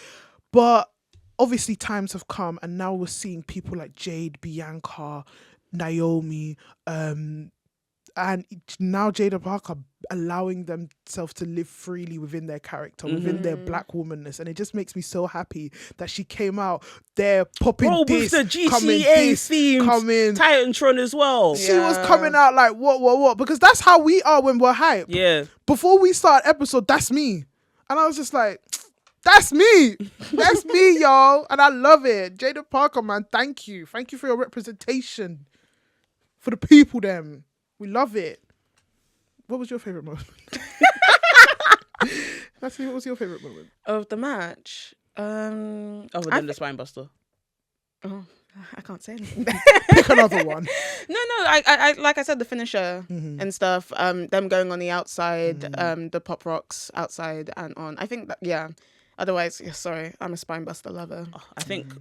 But obviously times have come and now we're seeing people like Jade, Bianca, Naomi, and now Jaida Parker allowing themselves to live freely within their character, within their black womanness, and it just makes me so happy that she came out there popping Bro, this, with the coming GTA this, themes, coming. Titantron as well. She was coming out like what? Because that's how we are when we're hype. Yeah. Before we start episode, that's me, and I was just like, that's me. That's me, y'all. And I love it. Jaida Parker, man, thank you. Thank you for your representation. For the people, them. We love it. What was your favourite moment? Natalie, what was your favourite moment? Of the match. Other than the spine buster. Oh, I can't say anything. Pick another one. No, I like I said, the finisher and stuff. Them going on the outside, the pop rocks outside and on. I think that Otherwise, sorry, I'm a spine buster lover. I think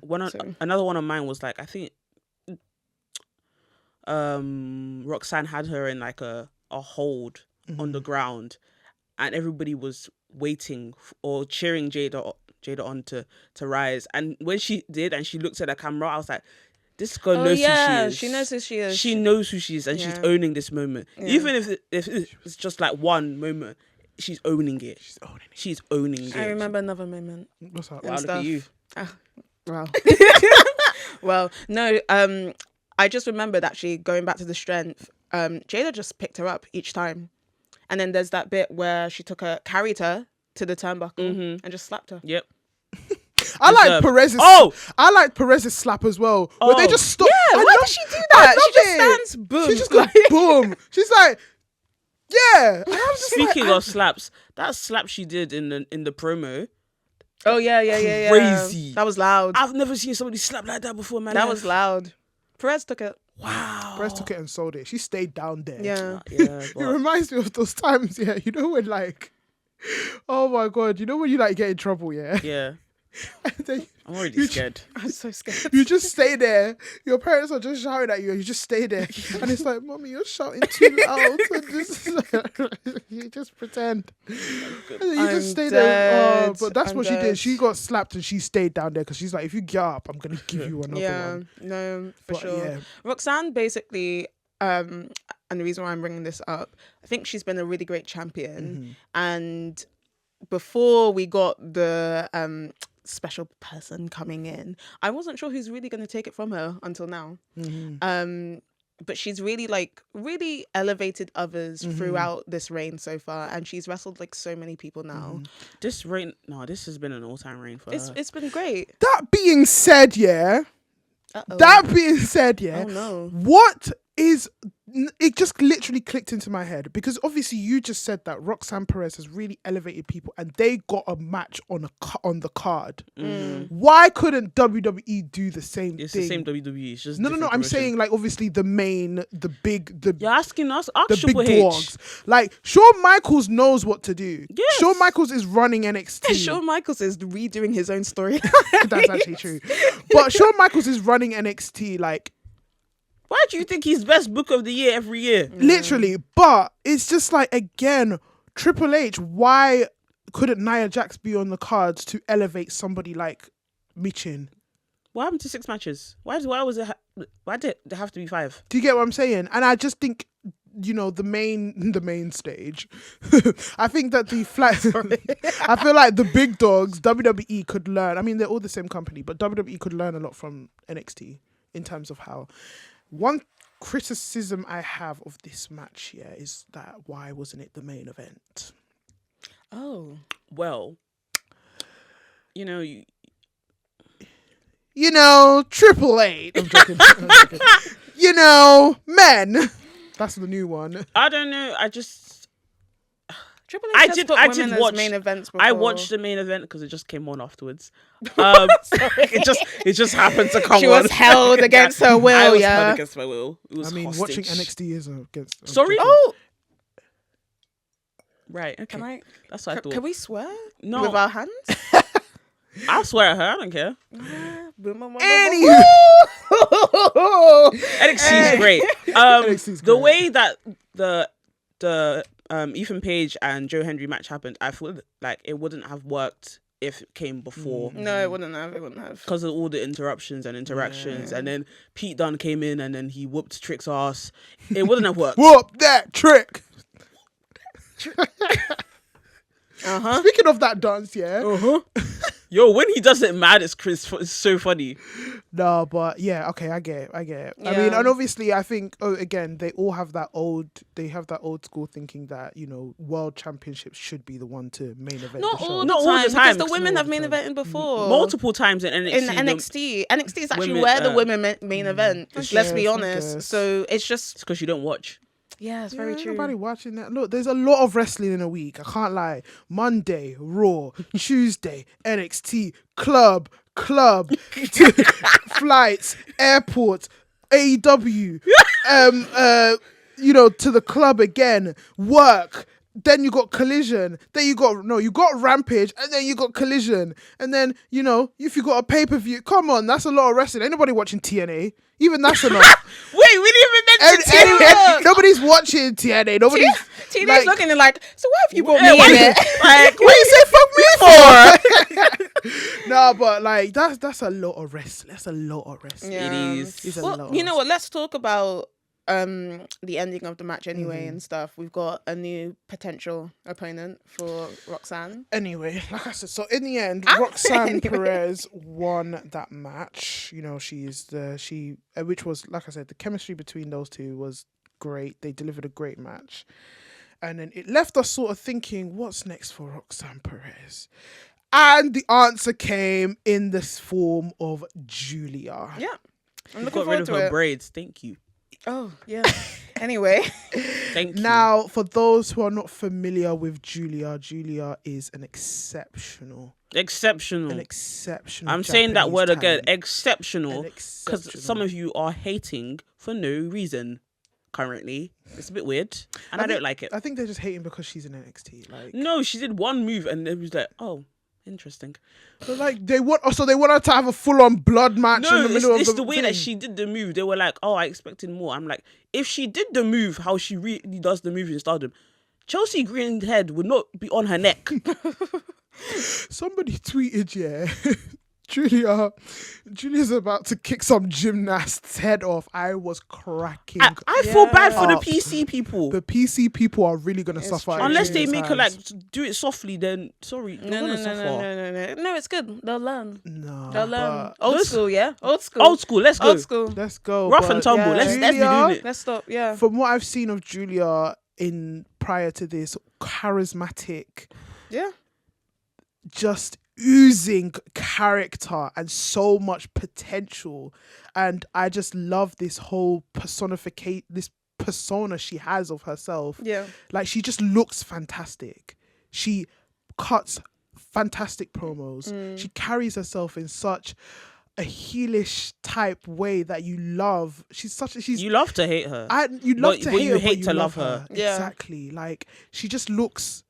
another one of mine was like, I think Roxanne had her in like a hold on the ground, and everybody was waiting or cheering Jaida on to rise. And when she did, and she looked at the camera, I was like, this girl knows who she is. She knows who she is. She knows who she is, and she's owning this moment. Even if it's just like one moment, she's owning it. She's owning it. I remember another moment. What's that? Wow, look at you. Wow. Well, no, I just remembered actually going back to the strength. Jaida just picked her up each time. And then there's that bit where she carried her to the turnbuckle and just slapped her. Yep. I like Perez's. I like Perez's slap as well. Where they just stop. Yeah, why did she do that? She just stands boom. She just goes boom. She's like, yeah. And I was just Speaking like, of slaps, that slap she did in the promo. Oh yeah. Crazy. That was loud. I've never seen somebody slap like that before, man. That was loud. Perez took it. Wow. Perez took it and sold it. She stayed down there. Yeah. It reminds me of those times, when like, oh my God, when you like get in trouble, Yeah. And then I'm already scared. I'm so scared. you just stay there. Your parents are just shouting at you, and you just stay there. And it's like, Mommy, you're shouting too loud. And you just pretend. And then you just stay there. Oh, but that's what she did. She got slapped and she stayed down there because she's like, if you get up, I'm gonna give you another one. No, for But, sure. yeah. Roxanne basically, and the reason why I'm bringing this up, I think she's been a really great champion. And before we got the special person coming in, I wasn't sure who's really going to take it from her until now. but she's really really elevated others Mm-hmm. throughout this reign so far, and she's wrestled like so many people now. This has been an all-time reign for her. It's been great. That being said, yeah. Uh-oh. That being said, yeah. Oh no. What is it? Just literally clicked into my head because obviously you just said that Roxanne Perez has really elevated people, and they got a match on the card. Why couldn't WWE do the same It's thing? the same WWE. It's just No. different I'm promotion. saying like obviously the You're asking us. Ask the Triple big H. dogs. Like Shawn Michaels knows what to do. Yes. Shawn Michaels is running NXT. Shawn Michaels is redoing his own story. That's actually true. But Shawn Michaels is running NXT like Why do you think he's best book of the year every year? literally. But it's just like again, Triple H. Why couldn't Nia Jax be on the cards to elevate somebody like Michin? What happened to 6 matches? Why did there have to be 5? Do you get what I'm saying? And I just think, you know, the main stage. I think that the I feel like the big dogs, WWE could learn. I mean, they're all the same company, but WWE could learn a lot from NXT in terms of how. One criticism I have of this match, yeah, is that why wasn't it the main event? Oh. Well, You know, Triple H. I'm joking. You know, men. That's the new one. I don't know. I just Triple I H has did- put I women did as watch- main events before. I watched the main event because it just came on afterwards. It just happened to come She on. was held against her I will, was yeah. held against my will. It was I mean, hostage. watching NXT is against. Sorry? Oh, Right. Okay. can I? That's what I thought. Can we swear? No. With our hands? I'll swear at her. I don't care. Anywho. NXT is great. NXT is The great. way that the Ethan Page and Joe Hendry match happened, I feel like it wouldn't have worked if it came before. No, it wouldn't have. It wouldn't have. Because of all the interruptions and interactions, and then Pete Dunne came in and then he whooped Trick's ass. It wouldn't have worked. Whoop that trick. Uh-huh. Speaking of that dance, yeah. Yo, when he does it mad, it's so funny. No, but yeah, okay, I get it. I mean, Yeah. and obviously, I think again, they all have that old school thinking that world championships should be the one to main event. Not the show. all Not the all time, the time, because the because women not have all main the time. evented before. Multiple times in NXT. In NXT. NXT is actually women, where the women main event. I Let's be guess, I honest. guess. So it's just It's because you don't watch. yeah, it's Yeah, very ain't true. nobody watching that. Look, there's a lot of wrestling in a week. I can't lie. Monday, Raw. Tuesday, NXT. Club, flights, airports, AEW. To the club again. Work. Then you got Collision. Then you got Rampage, and then you got Collision, and then if you got a pay-per-view, come on, that's a lot of wrestling. Ain't nobody watching TNA. Even that's enough. Wait, we didn't even mention TNA. Nobody's watching TNA. Nobody's TNA's looking at like, so why have you brought Yeah, me why in you- it? Like, what you say fuck me for? No, but like that's a lot of wrestling. That's a lot of wrestling. Yeah. It is. It's a Well, lot you of know what? Let's talk about the ending of the match anyway and stuff. We've got a new potential opponent for Roxanne. Anyway, like I said, so in the end, Ah, Roxanne anyway. Perez won that match. Which was, like I said, the chemistry between those two was great. They delivered a great match. And then it left us sort of thinking, what's next for Roxanne Perez? And the answer came in this form of Julia. Yeah. I'm You looking got rid forward of to her it. braids. Thank you. Oh, yeah. Anyway. Thank you. Now, for those who are not familiar with Julia is an exceptional. Exceptional. I'm saying that Japanese word again. talent. Exceptional. An Because some exceptional. of you are hating for no reason currently. It's a bit weird. And I don't like it. I think they're just hating because she's in NXT. Like, No, she did one move and it was like, oh, interesting. but like they want her to have a full-on blood match in No, the middle it's of the way that thing. she did the move. They were like, oh, I expected more. I'm like, if she did the move how she really does the move in Stardom, Chelsea Green's head would not be on her neck. Somebody tweeted, Julia's about to kick some gymnast's head off. I was cracking. I feel bad for the up. PC people. The PC people are really gonna It's suffer. true. Unless they Julia's make her hands. like do it softly, then sorry, they're No, gonna no, no, suffer. no, no, no, no. No, it's good. They'll learn. No, They'll learn. but Old Those- school, yeah. Old school. Old school, let's go. Old school. let's go. Rough but and tumble. yeah. Let's be Julia, doing it. Let's stop. Yeah. From what I've seen of Julia in prior to this, charismatic, Yeah. just oozing character and so much potential, and I just love this whole this persona she has of herself. Yeah. Like, she just looks fantastic. She cuts fantastic promos. She carries herself in such a heelish type way that you love. She's You love to hate her. you love but to hate you her, hate but you to love love her. her. Yeah. Exactly. Like, she just looks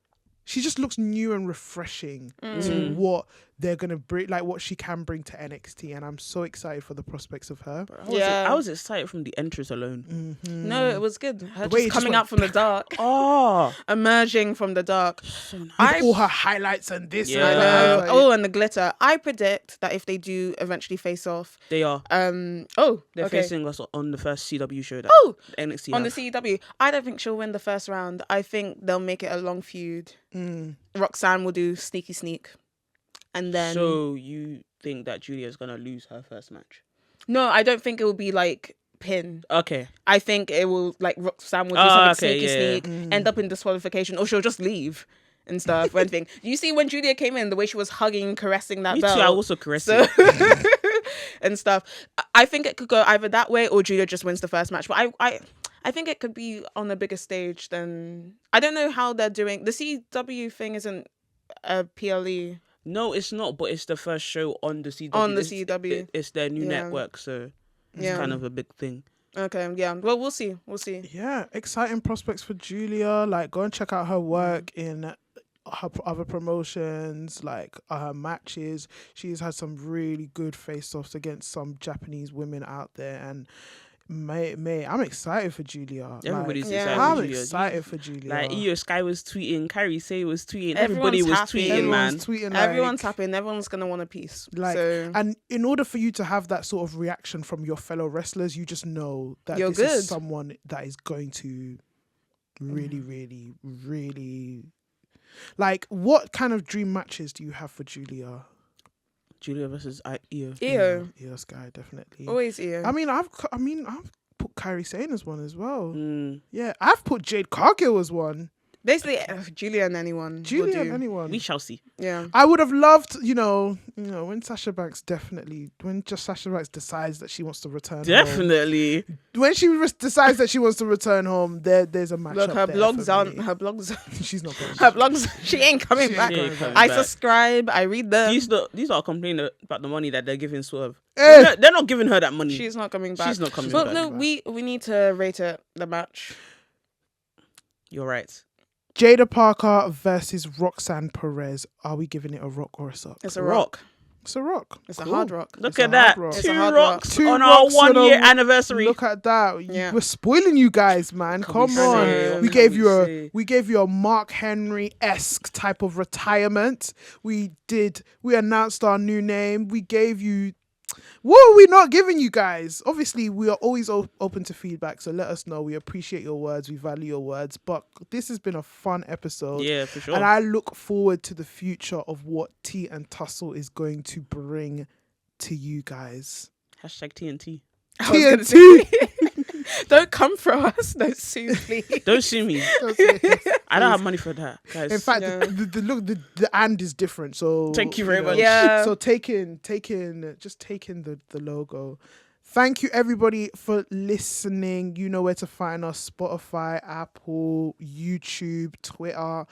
new and refreshing to what they're gonna bring, like what she can bring to NXT, and I'm so excited for the prospects of her. Yeah. I was excited from the entrance alone. No, it was good. Her way it just just coming went out from the dark, Oh, emerging from the dark. With all her highlights and this Yeah. and I that. know. Like, Oh, and the glitter. I predict that if they do eventually face off, they are. they're They're okay. facing us on the first CW show. That Oh, NXT on the have. CW. I don't think she'll win the first round. I think they'll make it a long feud. Roxanne will do sneaky sneak. And then So you think that Julia's gonna lose her first match? no, I don't think it will be like pin. Okay. I think it will like Roxanne will do Oh, something okay, sneaky yeah. sneak, end up in disqualification, or she'll just leave and stuff. One thing. You see when Julia came in, the way she was hugging, caressing that Me belt. too. I also caress So it. and stuff. I think it could go either that way or Julia just wins the first match. But I think it could be on a bigger stage than I don't know how they're doing. The CW thing isn't a PLE. No, it's not. But it's the first show on the CW. On the It's- CW. It's their new Yeah. network, so it's Yeah. kind of a big thing. Okay, yeah. Well, we'll see. We'll see. yeah, exciting prospects for Julia. Like, go and check out her work in her other promotions, like her matches. She's had some really good face-offs against some Japanese women out there, and I'm excited for Julia. Everybody's Yeah. excited. I'm for Julia. excited for Julia. Like Io Sky was tweeting, Carrie Say was tweeting, Everyone's everybody was happy. tweeting, man. Everyone's tweeting, Everyone's like, happy and everyone's gonna want a piece. like, so and in order for you to have that sort of reaction from your fellow wrestlers, you just know that You're this good. is someone that is going to really, really, really, like, what kind of dream matches do you have for Julia? Julia versus Io. Io. Io Sky, definitely. Always Io. I mean, I've put Kairi Sane as one as well. Mm. Yeah, I've put Jade Cargill as one. Basically, Julia and anyone. will Julia and do. anyone. We shall see. Yeah. I would have loved, when Sasha Banks Sasha Banks decides that she wants to return home. Definitely. When she decides that she wants to return home, there's a match. Look, her there blogs for aren't. me. Her blogs. She's not going. Her blogs. She ain't coming She ain't back. going back. I subscribe. I read them. These are complaining about the money that they're giving Swerve. Eh. They're not giving her that money. She's not coming back. She's not coming Well, back. no, we need to rate it. The match. You're right. Jaida Parker versus Roxanne Perez. Are we giving it a rock or a sock? It's a rock. It's a rock. It's Cool. a hard rock. Look It's a at that. hard rock. It's a Two hard rocks rock. Two on our rocks on 1 year a- anniversary. Look at that. Yeah. We're spoiling you guys, man. Come we on. say? We Can gave we you say? a Mark Henry-esque type of retirement. We announced our new name. We gave you. What are we not giving you guys? Obviously, we are always open to feedback, so let us know. We appreciate your words. We value your words. But this has been a fun episode. Yeah, for sure. And I look forward to the future of what Tea and Tussle is going to bring to you guys. Hashtag TNT. I was gonna TNT. say- Don't come for us. Don't sue, please. Don't sue me. I don't have money for that, guys. In fact, Yeah. the and is different. So Thank you very much. Yeah. So taking the logo. Thank you everybody for listening. You know where to find us: Spotify, Apple, YouTube, Twitter,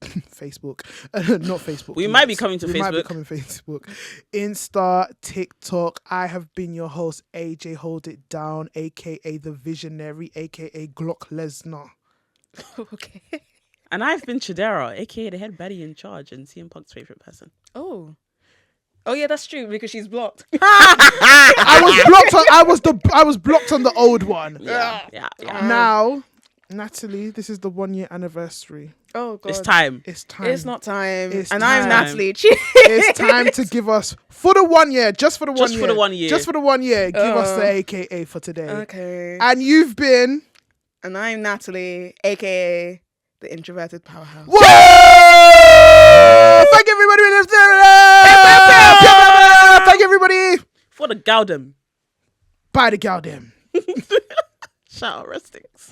Facebook. Not Facebook. We yet. might be coming to We might be Facebook. coming Facebook, Insta, TikTok. I have been your host, AJ Hold It Down, aka the Visionary, aka Glock Lesnar. Okay. And I've been Chidera, aka the head baddie in charge and CM Punk's favorite person. Oh. Oh yeah, that's true because she's blocked. I was blocked on the old one. Yeah. Now Natalie, this is the 1 year anniversary. Oh God, It's time. It's time. It's not time. It's and time. I'm Natalie. Cheers. It's time to give us for the 1 year, just for the 1 Just year, for the 1 year. just for the 1 year. Give us the AKA for today. Okay. And you've been. And I'm Natalie, aka the introverted powerhouse. Whoa! Thank everybody. Thank everybody. For the Galdem. Bye the gal them. Shout out, restings.